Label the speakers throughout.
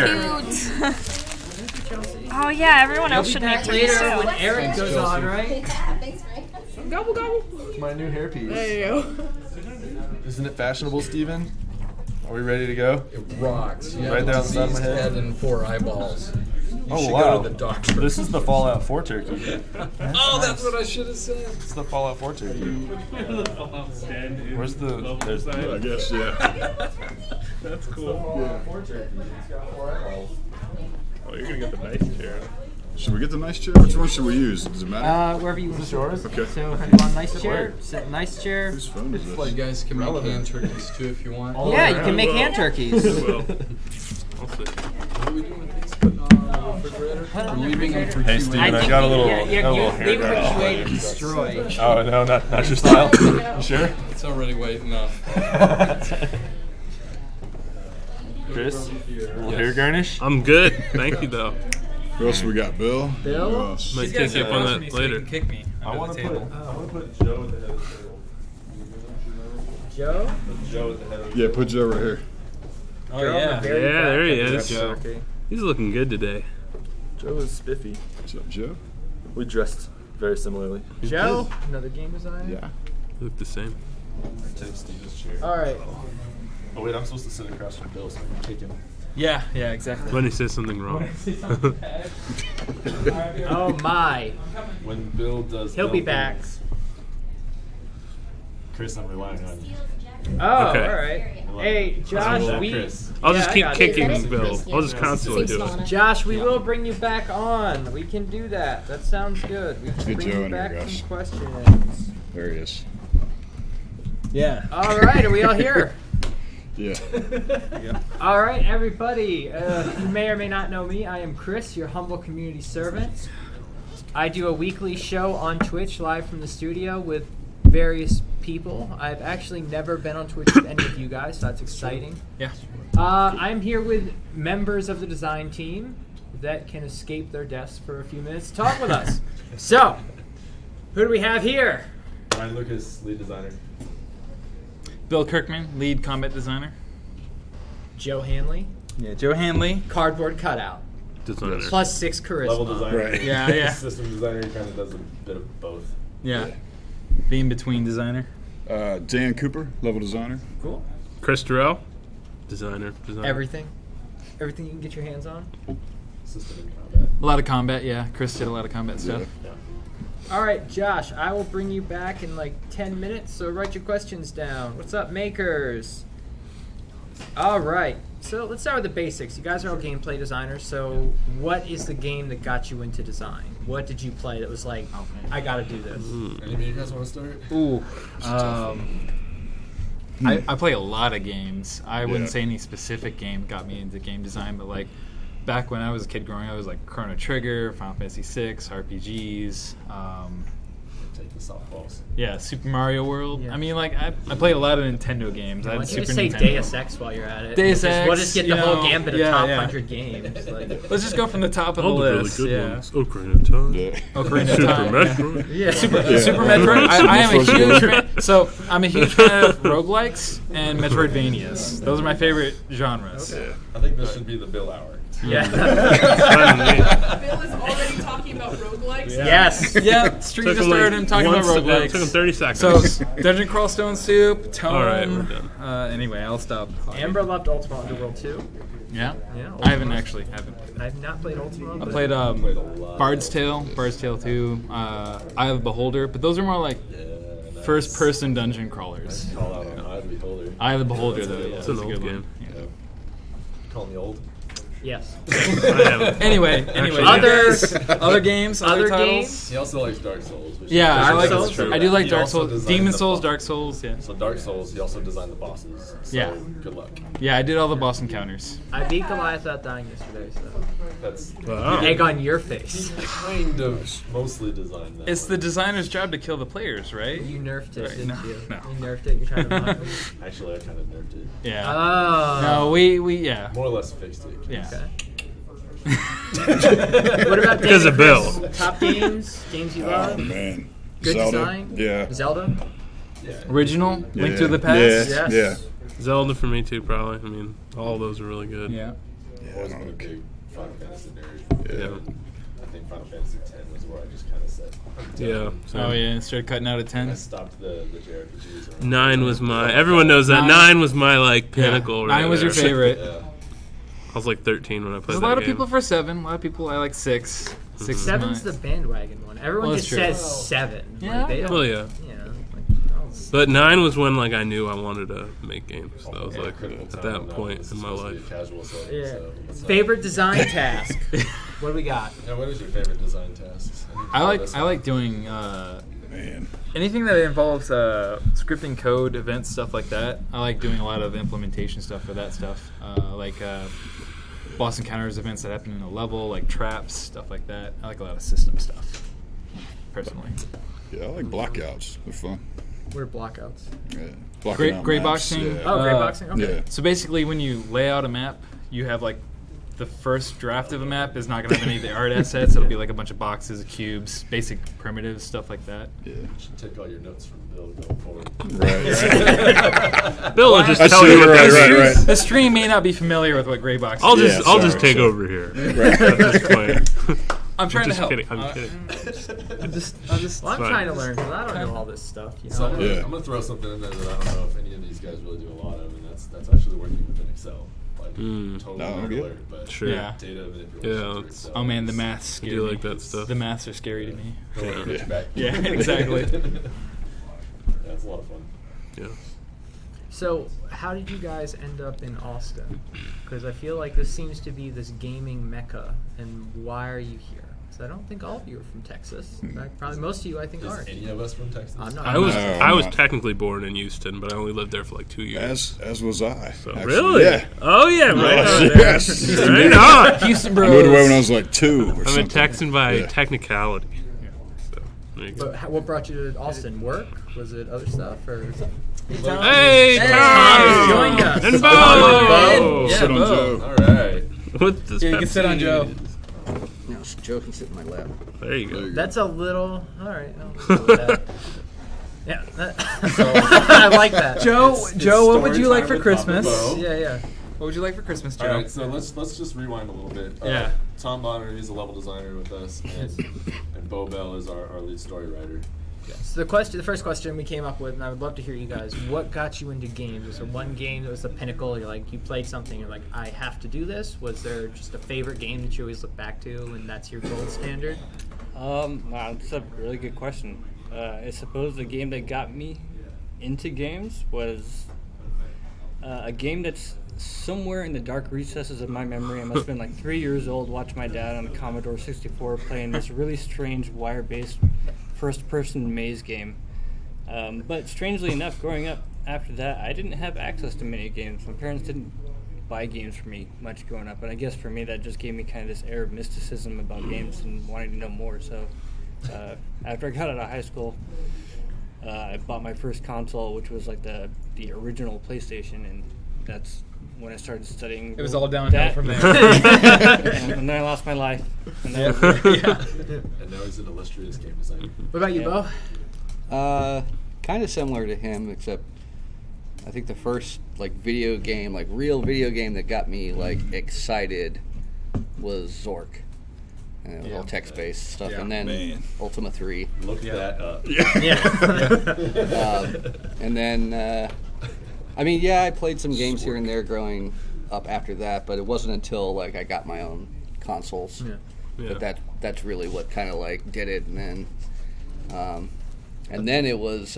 Speaker 1: cute. Oh yeah, everyone else should meet you
Speaker 2: later when
Speaker 1: too.
Speaker 2: Eric goes on, right?
Speaker 3: Thanks, Frank.
Speaker 2: Gobble gobble.
Speaker 4: It's my new hairpiece.
Speaker 2: There you go.
Speaker 4: Isn't it fashionable, Steven? Are we ready to go?
Speaker 5: It rocks. You
Speaker 4: Right
Speaker 5: have
Speaker 4: there
Speaker 5: a
Speaker 4: on the side of my
Speaker 5: diseased
Speaker 4: head.
Speaker 5: and 4 eyeballs. You should
Speaker 4: wow.
Speaker 5: go to the doctor.
Speaker 4: This is the Fallout 4 turkey.
Speaker 5: Oh, that's what I should have said.
Speaker 4: It's the Fallout 4 turkey. Where's the... There's the...
Speaker 6: I guess, yeah.
Speaker 7: That's cool.
Speaker 4: Fallout 4 turkey. It's got 4 eyeballs.
Speaker 7: Oh, you're gonna get the nice chair.
Speaker 6: Should we get the nice chair? Which one should we use? Does it matter?
Speaker 2: Wherever you want.
Speaker 4: Is this yours?
Speaker 6: Okay.
Speaker 2: So if you want a nice chair, sit in a nice chair.
Speaker 6: Whose phone is
Speaker 5: You
Speaker 6: this?
Speaker 5: guys can make hand turkeys too if you want.
Speaker 2: Yeah, you can make hand turkeys.
Speaker 7: Well, I'll see.
Speaker 5: What are we doing with these? Putting on the refrigerator? We're leaving them for
Speaker 4: Hey,
Speaker 5: 2
Speaker 4: Steven,
Speaker 5: weeks.
Speaker 4: I got a little...
Speaker 2: Yeah,
Speaker 4: got a little
Speaker 2: you leave
Speaker 4: hair
Speaker 2: it
Speaker 4: dye.
Speaker 2: way to destroy.
Speaker 4: Oh, no, not your style? You sure?
Speaker 5: It's already white enough.
Speaker 4: Chris? A little hair garnish?
Speaker 7: I'm good. Thank you, though.
Speaker 6: Who else we got? Bill?
Speaker 2: Bill?
Speaker 6: Who else?
Speaker 7: Might take you up on that later.
Speaker 8: Kick me
Speaker 4: I
Speaker 8: under
Speaker 4: want
Speaker 8: the
Speaker 4: to
Speaker 8: table.
Speaker 4: put Joe at the head of the table.
Speaker 2: Joe?
Speaker 4: Put Joe at the head of the
Speaker 6: Yeah, put Joe right here.
Speaker 8: Oh
Speaker 2: Joe,
Speaker 8: yeah.
Speaker 2: the very
Speaker 7: Yeah,
Speaker 2: back
Speaker 7: there he
Speaker 2: of the
Speaker 7: is.
Speaker 2: turkey.
Speaker 7: He's looking good today.
Speaker 4: Joe is spiffy.
Speaker 6: What's up, Joe?
Speaker 4: We dressed very similarly.
Speaker 2: Joe, another game designer.
Speaker 6: Yeah.
Speaker 7: They look the same.
Speaker 4: Take Steve's chair.
Speaker 2: All right.
Speaker 4: Oh, wait, I'm supposed to sit across from Bill so I can kick him.
Speaker 8: Yeah, exactly.
Speaker 7: When he says something wrong.
Speaker 2: Oh my.
Speaker 4: When Bill does...
Speaker 2: He'll be
Speaker 4: Bill
Speaker 2: back.
Speaker 4: things. Chris, I'm relying on you.
Speaker 2: Oh,
Speaker 7: Okay.
Speaker 2: all right. Hey, Josh,
Speaker 4: Well,
Speaker 2: we.
Speaker 4: Chris.
Speaker 7: I'll
Speaker 2: Yeah,
Speaker 7: just
Speaker 2: I
Speaker 7: keep
Speaker 2: got it.
Speaker 7: kicking
Speaker 3: Is that it?
Speaker 7: Bill. I'll just constantly do it.
Speaker 2: Josh, we will bring you back on. We can do that. That sounds good. We can
Speaker 6: Get
Speaker 2: bring
Speaker 6: Joe
Speaker 2: you
Speaker 6: in here,
Speaker 2: back
Speaker 6: Josh.
Speaker 2: some questions.
Speaker 6: There he is.
Speaker 8: Yeah.
Speaker 2: All right, are we all here?
Speaker 6: Yeah.
Speaker 2: All right, everybody. You may or may not know me. I am Chris, your humble community servant. I do a weekly show on Twitch live from the studio with various people. I've actually never been on Twitch with any of you guys, so that's exciting.
Speaker 8: Yeah.
Speaker 2: I'm here with members of the design team that can escape their desks for a few minutes to talk with us. So, who do we have here?
Speaker 4: Ryan Lucas, lead designer.
Speaker 8: Bill Kirkman, lead combat designer.
Speaker 2: Joe Hanley,
Speaker 8: Yeah. Joe Hanley.
Speaker 2: cardboard cutout,
Speaker 7: Designer.
Speaker 2: plus 6 charisma.
Speaker 4: Level designer.
Speaker 6: Right.
Speaker 8: Yeah.
Speaker 4: System designer, he kind of does a bit of both.
Speaker 8: Yeah. The in-between designer.
Speaker 6: Dan Cooper, level designer.
Speaker 2: Cool.
Speaker 7: Chris Durrell. Designer.
Speaker 2: Everything you can get your hands on.
Speaker 4: System in combat.
Speaker 8: A lot of combat. Yeah. Chris did a lot of combat stuff.
Speaker 4: Yeah.
Speaker 2: All right, Josh, I will bring you back in like 10 minutes, so write your questions down. What's up, makers? All right, so let's start with the basics. You guys are all gameplay designers, so what is the game that got you into design? What did you play that was like, I gotta do this?
Speaker 5: Any of you guys want to start?
Speaker 8: Ooh. I play a lot of games. I wouldn't
Speaker 6: Yeah.
Speaker 8: say any specific game got me into game design, but like back when I was a kid growing up, I was like Chrono Trigger, Final Fantasy VI, RPGs.
Speaker 4: Take the softballs.
Speaker 8: Yeah, Super Mario World.
Speaker 2: Yeah.
Speaker 8: I mean, like I played a lot of Nintendo games. I
Speaker 2: Why
Speaker 8: had
Speaker 2: don't you
Speaker 8: Super
Speaker 2: just say
Speaker 8: Nintendo.
Speaker 2: Deus Ex while you're at it?
Speaker 8: Deus
Speaker 2: We'll
Speaker 8: Ex,
Speaker 2: just get
Speaker 8: you
Speaker 2: the whole
Speaker 8: know,
Speaker 2: gambit of
Speaker 8: yeah,
Speaker 2: top
Speaker 8: yeah.
Speaker 2: 100 games. Like,
Speaker 8: Let's just go from the top of
Speaker 7: All
Speaker 8: the
Speaker 7: the really
Speaker 8: list.
Speaker 7: good
Speaker 8: yeah.
Speaker 7: ones. Ocarina of Time.
Speaker 6: Yeah.
Speaker 8: Ocarina of
Speaker 7: Super
Speaker 8: Time. yeah.
Speaker 7: Metroid.
Speaker 2: yeah.
Speaker 8: Super Metroid. I am a huge fan. So I'm a huge fan of roguelikes and Metroidvanias. Those are my favorite genres.
Speaker 6: Yeah.
Speaker 4: I think this should be the Bill hour.
Speaker 2: Yeah.
Speaker 7: Fine with me.
Speaker 9: Bill is already talking about roguelikes.
Speaker 2: Yes.
Speaker 8: Yeah, Street
Speaker 7: Took
Speaker 8: just
Speaker 7: him, like,
Speaker 8: started him talking about
Speaker 7: once- It took him
Speaker 8: roguelikes.
Speaker 7: 30 seconds.
Speaker 8: So Dungeon Crawl Stone Soup, Tome.
Speaker 7: All right, we're done.
Speaker 8: Anyway, I'll stop.
Speaker 2: Amber loved Ultima Underworld 2.
Speaker 8: Yeah.
Speaker 2: Yeah,
Speaker 8: I haven't actually. Haven't.
Speaker 2: I've not played Ultima.
Speaker 8: I
Speaker 2: but
Speaker 8: played
Speaker 4: Played a lot.
Speaker 8: Bard's Tale 2, Eye of the Beholder, but those are more like
Speaker 4: Yeah,
Speaker 8: first-person dungeon crawlers.
Speaker 4: Call out on Eye of the Beholder.
Speaker 8: Eye of the Beholder, though, yeah,
Speaker 7: It's
Speaker 8: that's
Speaker 7: an
Speaker 8: a good
Speaker 7: old
Speaker 8: one.
Speaker 7: game.
Speaker 8: Yeah.
Speaker 4: Call me old.
Speaker 2: Yes.
Speaker 7: I haven't.
Speaker 8: Anyway, other games, other
Speaker 2: Other
Speaker 8: titles.
Speaker 2: games?
Speaker 4: He also likes Dark Souls. Which
Speaker 8: Yeah,
Speaker 4: is
Speaker 8: I like.
Speaker 2: Souls?
Speaker 4: true.
Speaker 8: I do like
Speaker 4: He
Speaker 8: Dark
Speaker 4: also
Speaker 8: Souls,
Speaker 4: designed
Speaker 8: Demon
Speaker 4: the
Speaker 8: Souls,
Speaker 4: boss-
Speaker 8: Dark Souls. Yeah,
Speaker 4: So Dark Souls, he also designed the bosses. So
Speaker 8: Yeah.
Speaker 4: Good luck.
Speaker 8: yeah. I did all the boss encounters.
Speaker 2: I beat Goliath without dying yesterday, so.
Speaker 4: That's
Speaker 7: Wow.
Speaker 2: Egg on your face.
Speaker 4: kind of mostly designed that.
Speaker 8: It's
Speaker 4: way.
Speaker 8: the designer's job to kill the players, right?
Speaker 2: You nerfed it,
Speaker 8: Right,
Speaker 2: didn't
Speaker 8: no,
Speaker 2: you?
Speaker 8: no.
Speaker 2: You nerfed it. You're trying to mock me.
Speaker 4: Actually, I kind of nerfed it.
Speaker 8: Yeah.
Speaker 2: Oh.
Speaker 8: No, we yeah.
Speaker 4: More or less fixed it.
Speaker 8: Yeah.
Speaker 2: Okay. What about
Speaker 7: Because of
Speaker 2: Chris?
Speaker 7: Bill.
Speaker 2: Top games? Games you
Speaker 6: Oh
Speaker 2: love?
Speaker 6: man.
Speaker 2: Good
Speaker 6: Zelda.
Speaker 2: design?
Speaker 6: Yeah.
Speaker 2: Zelda?
Speaker 4: Yeah.
Speaker 8: Original, Link
Speaker 6: Yeah.
Speaker 8: to the Past.
Speaker 6: Yeah.
Speaker 2: Yes.
Speaker 6: Yeah.
Speaker 7: Zelda for me too, probably. I mean, all those are really good.
Speaker 8: Yeah.
Speaker 6: Yeah,
Speaker 5: I've
Speaker 6: I
Speaker 5: always
Speaker 6: don't
Speaker 5: been a
Speaker 6: know.
Speaker 5: big Final Fantasy nerd.
Speaker 7: Yeah.
Speaker 5: I think Final Fantasy X was where I just kind of said, I'm done.
Speaker 7: Yeah.
Speaker 8: Oh yeah, started cutting out at
Speaker 5: And I
Speaker 8: 10.
Speaker 5: stopped the JRPGs. around
Speaker 7: 9
Speaker 5: there.
Speaker 7: was my. Everyone knows that. 9 was my like pinnacle.
Speaker 8: Yeah.
Speaker 7: Right
Speaker 8: 9 was your
Speaker 7: there.
Speaker 8: favorite.
Speaker 5: Yeah.
Speaker 7: I was like 13 when I played
Speaker 8: There's a
Speaker 7: that
Speaker 8: lot of
Speaker 7: game.
Speaker 8: people for 7. A lot of people I like 6. 6 is
Speaker 2: Seven's
Speaker 8: mine.
Speaker 2: the bandwagon one. Everyone
Speaker 8: Well,
Speaker 2: just
Speaker 8: that's true.
Speaker 2: says 7.
Speaker 8: Yeah.
Speaker 2: Like, they don't,
Speaker 7: Well, yeah.
Speaker 2: You know, like, oh,
Speaker 7: But 9 was when like I knew I wanted to make games. That was
Speaker 5: Yeah,
Speaker 7: like
Speaker 5: critical
Speaker 7: at
Speaker 5: time
Speaker 7: that
Speaker 5: on
Speaker 7: point
Speaker 5: This
Speaker 7: in
Speaker 5: is
Speaker 7: my
Speaker 5: supposed to be
Speaker 7: life.
Speaker 5: a casual setting,
Speaker 2: Yeah.
Speaker 5: so let's not-
Speaker 2: favorite design task. What do we got?
Speaker 5: Yeah, what is your favorite design tasks?
Speaker 8: I like doing
Speaker 6: Man.
Speaker 8: anything that involves scripting code, events, stuff like that. I like doing a lot of implementation stuff for that stuff, like boss encounters, events that happen in a level, like traps, stuff like that. I like a lot of system stuff, personally.
Speaker 6: Yeah, I like blockouts. They're fun.
Speaker 2: What are blockouts?
Speaker 6: Yeah. Blocking out
Speaker 8: Gray
Speaker 6: maps,
Speaker 8: boxing.
Speaker 6: Yeah.
Speaker 2: Oh, gray boxing? Okay.
Speaker 6: Yeah.
Speaker 8: So basically, when you lay out a map, you have like the first draft of a map is not going to have any of the art assets. It'll be like a bunch of boxes, cubes, basic primitives, stuff like that.
Speaker 6: Yeah.
Speaker 5: You should take all your notes from Bill going forward.
Speaker 6: Right.
Speaker 7: Bill will just
Speaker 6: I
Speaker 7: tell
Speaker 6: see,
Speaker 7: you what
Speaker 6: right,
Speaker 7: that
Speaker 6: right,
Speaker 7: is.
Speaker 6: right.
Speaker 8: The stream may not be familiar with what gray box
Speaker 7: I'll
Speaker 8: is.
Speaker 7: just
Speaker 6: Yeah,
Speaker 7: I'll just
Speaker 6: sorry,
Speaker 7: take
Speaker 6: sorry.
Speaker 7: over here
Speaker 6: Right.
Speaker 7: at this point.
Speaker 8: I'm trying to
Speaker 7: just
Speaker 8: help.
Speaker 7: kidding. I'm kidding.
Speaker 8: I'm just
Speaker 2: Well, I'm
Speaker 7: Fine.
Speaker 2: trying to learn because I don't know all this stuff. You know?
Speaker 5: So I'm
Speaker 6: Yeah.
Speaker 5: gonna throw something in there that I don't know if any of these guys really do a lot of, and that's actually working within Excel. Like total
Speaker 6: No,
Speaker 5: nerd
Speaker 6: yeah.
Speaker 5: alert, but
Speaker 7: Sure.
Speaker 8: Yeah.
Speaker 5: data manipulation.
Speaker 7: Yeah,
Speaker 5: through
Speaker 7: it's-
Speaker 5: Excel
Speaker 8: Oh man, the
Speaker 5: is-
Speaker 8: math's
Speaker 7: I
Speaker 8: scary.
Speaker 7: do like that stuff.
Speaker 8: The maths are scary to me.
Speaker 5: Don't let it get you back.
Speaker 8: Yeah, exactly.
Speaker 5: Yeah, it's a lot of fun.
Speaker 7: Yeah.
Speaker 2: So, how did you guys end up in Austin? Because I feel like this seems to be this gaming mecca, and why are you here? Because I don't think all of you are from Texas. In fact, probably most of you, I think,
Speaker 5: Is
Speaker 2: aren't.
Speaker 5: any of us from Texas?
Speaker 2: I'm not.
Speaker 7: I was
Speaker 6: No,
Speaker 7: I was
Speaker 6: I'm not.
Speaker 7: technically born in Houston, but I only lived there for like 2 years.
Speaker 6: As was I.
Speaker 7: So
Speaker 6: actually.
Speaker 7: really?
Speaker 6: Yeah.
Speaker 7: Oh yeah, right
Speaker 6: Yes,
Speaker 7: on there.
Speaker 6: yes.
Speaker 7: Right on.
Speaker 8: Houston
Speaker 6: I
Speaker 8: Bros.
Speaker 6: moved away when I was like 2 or
Speaker 7: I'm
Speaker 6: something.
Speaker 7: a Texan by
Speaker 6: Yeah.
Speaker 7: technicality. So, there you go.
Speaker 2: But what brought you to Austin? Work? Was it other stuff? Or
Speaker 7: Hey,
Speaker 2: Hey,
Speaker 7: Tom!
Speaker 2: Tom has joined us.
Speaker 7: And
Speaker 2: Bo!
Speaker 7: Bo!
Speaker 6: Sit on Joe.
Speaker 5: All right.
Speaker 7: With this
Speaker 8: Yeah, you can sit on
Speaker 7: Pepsi.
Speaker 8: Joe.
Speaker 3: No, Joe can sit in my lap.
Speaker 7: There you
Speaker 6: There
Speaker 7: go.
Speaker 6: you go.
Speaker 2: That's a little. All right. I'll go with that. Yeah, I like that.
Speaker 8: Joe,
Speaker 5: It's
Speaker 8: Joe, what
Speaker 5: story
Speaker 8: would you like
Speaker 5: time
Speaker 8: for
Speaker 5: with
Speaker 8: Christmas?
Speaker 5: Papa Bo.
Speaker 2: Yeah, yeah.
Speaker 8: What would you like for Christmas, Joe?
Speaker 5: All right, so let's just rewind a little bit.
Speaker 8: Yeah.
Speaker 5: Tom Bonner, he's a level designer with us, and Bo Bell is our lead story writer.
Speaker 2: So the first question we came up with, and I would love to hear you guys. What got you into games? Was there one game that was the pinnacle? You're like, you played something, you're like, I have to do this. Was there just a favorite game that you always look back to, and that's your gold standard?
Speaker 3: Wow, that's a really good question. I suppose the game that got me into games was a game that's somewhere in the dark recesses of my memory. I must have been like 3 years old, watching my dad on the Commodore 64 playing this really strange wire-based first-person maze game. But strangely enough, growing up after that, I didn't have access to many games. My parents didn't buy games for me much growing up, and I guess for me that just gave me kind of this air of mysticism about games and wanting to know more. So after I got out of high school, I bought my first console, which was like the original PlayStation, and that's when I started studying.
Speaker 8: It was all downhill
Speaker 3: that.
Speaker 8: from there.
Speaker 3: and then I lost my life. And that was
Speaker 5: And now he's an illustrious game designer.
Speaker 2: What about you,
Speaker 3: Yeah.
Speaker 2: Bo?
Speaker 3: kind of similar to him, except I think the first like video game, like real video game that got me like excited was Zork. And it was all text-based stuff,
Speaker 8: Yeah.
Speaker 3: and then
Speaker 6: Man.
Speaker 3: Ultima 3.
Speaker 5: Look that up.
Speaker 3: And then, I mean, yeah, I played some games here and there growing up after that, but it wasn't until like I got my own consoles
Speaker 7: Yeah.
Speaker 3: that's really what kind of like did it. And then it was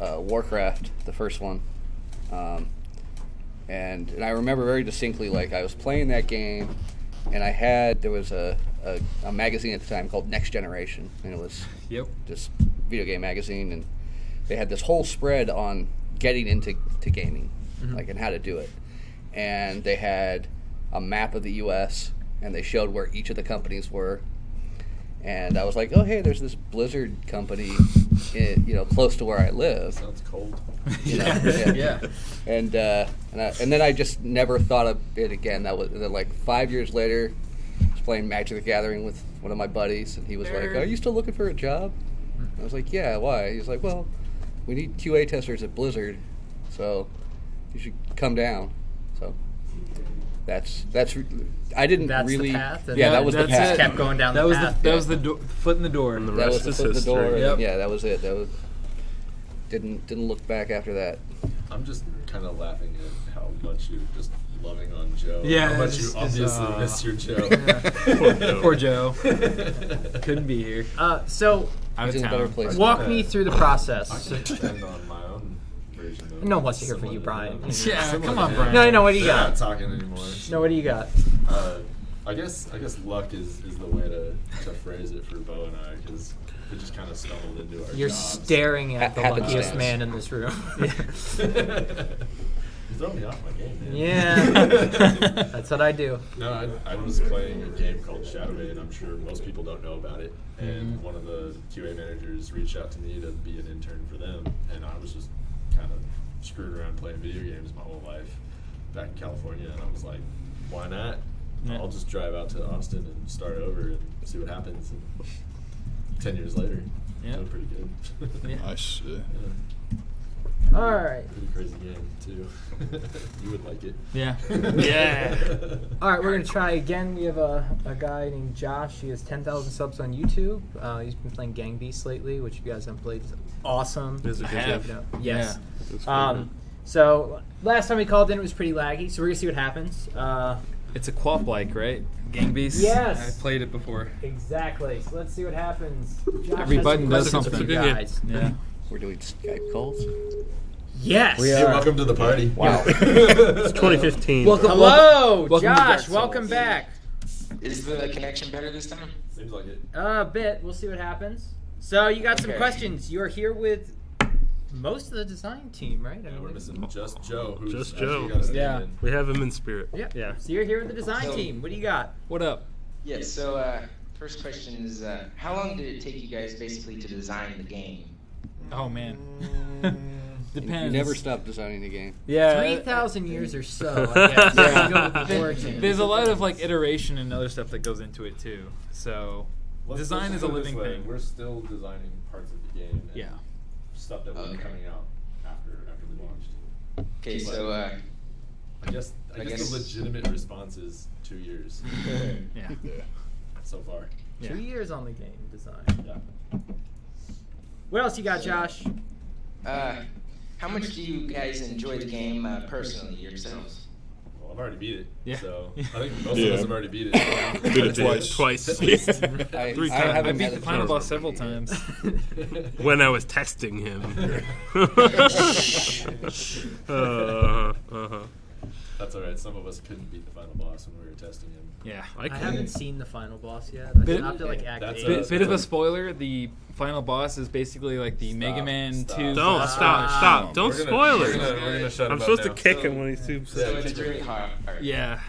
Speaker 3: Warcraft, the first one, and I remember very distinctly like I was playing that game, and there was a magazine at the time called Next Generation, and it was this video game magazine, and they had this whole spread on getting into gaming, like and how to do it. And they had a map of the U.S. and they showed where each of the companies were. And I was like, oh hey, there's this Blizzard company, close to where I live.
Speaker 5: Sounds cold.
Speaker 3: You know?
Speaker 8: Yeah.
Speaker 3: And then I just never thought of it again. Then like 5 years later, I was playing Magic the Gathering with one of my buddies, and he was like, "Are you still looking for a job?" I was like, "Yeah, why?" He's like, "Well, we need QA testers at Blizzard, so you should come down." So
Speaker 10: That's. I didn't
Speaker 2: That's
Speaker 10: really.
Speaker 2: the path. And
Speaker 10: Yeah, that was the
Speaker 8: that's
Speaker 10: path.
Speaker 8: it.
Speaker 2: Kept going down
Speaker 8: That
Speaker 2: the
Speaker 8: was
Speaker 2: path.
Speaker 8: that was the foot in the door.
Speaker 7: And the
Speaker 10: That was
Speaker 7: rest
Speaker 10: the
Speaker 7: is
Speaker 10: foot in the door.
Speaker 7: history.
Speaker 8: Yep.
Speaker 10: Yeah, that was it. That was. Didn't look back after that.
Speaker 5: I'm just kind of laughing at how much you're just loving on Joe.
Speaker 8: Yeah,
Speaker 5: how much you
Speaker 8: it's,
Speaker 5: obviously miss your Joe.
Speaker 8: Poor Joe. Couldn't be here.
Speaker 2: So
Speaker 8: Out
Speaker 10: He's
Speaker 8: of
Speaker 10: in a better
Speaker 8: town.
Speaker 10: place.
Speaker 2: walk me through the
Speaker 5: I
Speaker 2: process.
Speaker 5: can expand on my own version. Of
Speaker 2: No one wants to hear from
Speaker 5: someone
Speaker 2: you,
Speaker 5: that
Speaker 2: Brian.
Speaker 5: knows.
Speaker 8: Yeah,
Speaker 5: Someone
Speaker 8: come on,
Speaker 5: that-
Speaker 8: Brian.
Speaker 2: No, what do you
Speaker 5: They're
Speaker 2: got?
Speaker 5: not talking anymore.
Speaker 2: No, what do you got?
Speaker 5: I guess luck is the way to phrase it for Bo and I, because we just kind of stumbled into our
Speaker 2: You're
Speaker 5: jobs.
Speaker 2: staring at the
Speaker 10: Happenstance.
Speaker 2: luckiest man in this room.
Speaker 5: You throw me off my game, man.
Speaker 2: Yeah. That's what I do.
Speaker 5: No, I was playing a game called Shadowbait, and I'm sure most people don't know about it. And one of the QA managers reached out to me to be an intern for them, and I was just kind of screwed around playing video games my whole life back in California, and I was like, why not?
Speaker 8: Yeah.
Speaker 5: I'll just drive out to Austin and start over and see what happens. And 10 years later,
Speaker 8: Yeah.
Speaker 5: doing pretty good.
Speaker 8: Yeah.
Speaker 6: Nice.
Speaker 5: Yeah.
Speaker 2: All right.
Speaker 5: Pretty crazy game too. You would like it.
Speaker 8: Yeah. Yeah.
Speaker 2: All right, we're going to try again. We have a guy named Josh. He has 10,000 subs on YouTube. He's been playing Gang Beasts lately, which if you guys haven't played is awesome.
Speaker 7: Is it
Speaker 8: I
Speaker 7: good?
Speaker 8: have.
Speaker 2: You know, yes.
Speaker 7: It's
Speaker 2: So last time we called in, it was pretty laggy, so we're going to see what happens.
Speaker 8: It's a quap-like, right? Gang Beast.
Speaker 2: Yes.
Speaker 8: I played it before.
Speaker 2: Exactly. So let's see what happens. Josh
Speaker 8: Every
Speaker 2: has
Speaker 8: button
Speaker 2: some
Speaker 8: does
Speaker 2: questions for
Speaker 8: something.
Speaker 2: you
Speaker 7: It's a good
Speaker 2: guys.
Speaker 8: Yeah.
Speaker 10: We're doing Skype calls.
Speaker 2: Yes.
Speaker 5: Hey, welcome to the party.
Speaker 10: Wow.
Speaker 7: It's 2015.
Speaker 2: Hello,
Speaker 8: welcome to
Speaker 2: Josh.
Speaker 8: Dark Souls.
Speaker 2: Welcome back.
Speaker 11: Is the connection better this time?
Speaker 5: Seems like it.
Speaker 2: A bit. We'll see what happens. So you got some
Speaker 11: Okay.
Speaker 2: questions. You're here with most of the design team, right?
Speaker 5: Yeah, we're missing just Joe. Who's
Speaker 7: Just
Speaker 5: actually
Speaker 7: Joe.
Speaker 5: got a stand
Speaker 8: Yeah.
Speaker 5: in.
Speaker 7: We have him in spirit.
Speaker 2: Yeah.
Speaker 8: Yeah.
Speaker 2: So you're here with the design
Speaker 11: So-
Speaker 2: team. What do you got?
Speaker 8: What up?
Speaker 11: Yeah, so first question is how long did it take you guys basically to design the game?
Speaker 8: Oh, man.
Speaker 10: You
Speaker 8: Depends.
Speaker 10: never stop designing a game.
Speaker 8: Yeah.
Speaker 2: 3,000 years or so, I guess.
Speaker 8: Yeah.
Speaker 2: You go with the origin.
Speaker 8: There's a lot of like iteration and other stuff that goes into it too. So
Speaker 5: Let's
Speaker 8: design is a
Speaker 5: put it this
Speaker 8: living
Speaker 5: way,
Speaker 8: thing.
Speaker 5: We're still designing parts of the game. And
Speaker 8: Yeah.
Speaker 5: Stuff that will be
Speaker 11: Okay.
Speaker 5: coming out after we launched.
Speaker 11: Okay, so
Speaker 5: I guess
Speaker 11: guess-
Speaker 5: the legitimate response is 2 years
Speaker 8: Yeah.
Speaker 5: so far.
Speaker 8: Yeah.
Speaker 2: 2 years on the game design.
Speaker 5: Yeah.
Speaker 2: What else you got, Josh?
Speaker 11: how much do you guys enjoy the game personally yourselves?
Speaker 5: Well, I've already beat it.
Speaker 8: Yeah.
Speaker 5: So I think most
Speaker 6: Yeah.
Speaker 5: of us have already beat it.
Speaker 6: Did it twice.
Speaker 7: Twice.
Speaker 10: I,
Speaker 7: Three
Speaker 10: I
Speaker 7: times.
Speaker 8: I
Speaker 10: haven't
Speaker 8: beat
Speaker 10: had
Speaker 8: the
Speaker 10: a
Speaker 8: final
Speaker 10: chance.
Speaker 8: boss several times.
Speaker 7: When I was testing him.
Speaker 5: That's all right. Some of us couldn't beat the final boss when we were testing him.
Speaker 8: Yeah.
Speaker 7: I
Speaker 2: I
Speaker 7: couldn't.
Speaker 2: haven't seen the final boss yet. I
Speaker 8: Bit-
Speaker 2: stopped at like Act
Speaker 5: That's
Speaker 2: 8.
Speaker 8: Bit of a spoiler. The final boss is basically like the Mega Man
Speaker 5: Stop.
Speaker 8: 2.
Speaker 7: Don't
Speaker 8: boss
Speaker 7: stop!
Speaker 8: fight.
Speaker 7: Stop! Don't
Speaker 5: We're gonna-
Speaker 7: spoil
Speaker 5: we're
Speaker 7: it.
Speaker 5: gonna- we're gonna shut him
Speaker 7: I'm
Speaker 5: up
Speaker 7: supposed to
Speaker 5: now.
Speaker 7: kick
Speaker 11: So-
Speaker 7: him when he's too.
Speaker 11: So it's really hard.
Speaker 8: Yeah.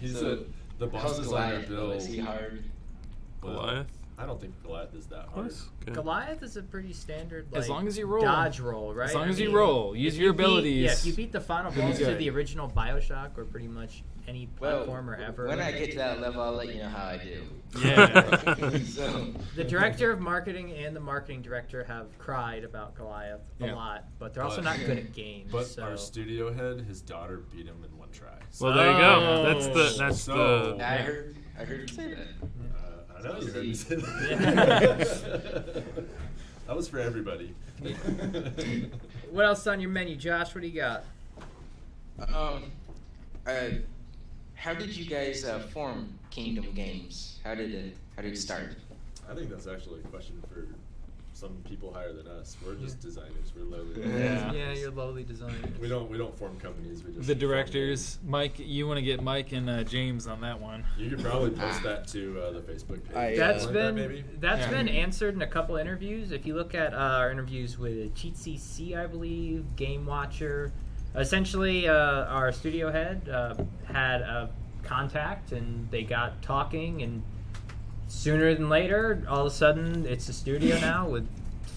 Speaker 5: He's
Speaker 11: So,
Speaker 5: the boss
Speaker 11: how's
Speaker 5: designer
Speaker 11: Goliath, though?
Speaker 5: Bill.
Speaker 11: Is he hard?
Speaker 7: Goliath.
Speaker 5: I don't think Goliath is that hard.
Speaker 7: That's good.
Speaker 2: Goliath is a pretty standard, like,
Speaker 8: As long as you roll.
Speaker 2: dodge roll, right?
Speaker 8: As long
Speaker 2: I
Speaker 8: as you
Speaker 2: mean,
Speaker 8: roll, use
Speaker 2: if
Speaker 8: your
Speaker 2: you beat-
Speaker 8: abilities.
Speaker 2: Yeah, if you beat the final
Speaker 8: You'll be
Speaker 2: boss to
Speaker 8: good.
Speaker 2: the original Bioshock or pretty much any
Speaker 11: Well,
Speaker 2: platformer ever.
Speaker 11: when I get to that level, I'll let you know how I do.
Speaker 8: Yeah.
Speaker 11: So,
Speaker 2: The director of marketing and the marketing director have cried about Goliath a
Speaker 8: Yeah.
Speaker 2: lot, but they're also
Speaker 5: But-
Speaker 2: not good at games.
Speaker 5: But
Speaker 2: so.
Speaker 5: our studio head, his daughter beat him in one try. So,
Speaker 7: Well, there you go.
Speaker 2: Oh.
Speaker 7: That's
Speaker 5: So-
Speaker 7: the.
Speaker 11: I heard you say that.
Speaker 5: I know you heard me say
Speaker 2: Yeah.
Speaker 5: that. That was for everybody.
Speaker 2: What else is on your menu, Josh? What do you got?
Speaker 11: How did you guys form Kingdom Games? How did it start?
Speaker 5: I think that's actually a question for some people higher than us. We're just designers. We're lowly.
Speaker 8: Yeah.
Speaker 2: Yeah, you're lowly designed.
Speaker 5: We don't form companies. We just
Speaker 8: The
Speaker 5: form
Speaker 8: directors, Mike, you want to get Mike and James on that one.
Speaker 5: games. You could probably post that to the Facebook page.
Speaker 10: I,
Speaker 2: That's
Speaker 5: Like
Speaker 2: been
Speaker 5: that, maybe.
Speaker 2: that's
Speaker 8: Yeah.
Speaker 2: been answered in a couple interviews. If you look at our interviews with Cheat CC, I believe, Game Watcher, essentially our studio head had a contact and they got talking, and sooner than later, all of a sudden, it's a studio now with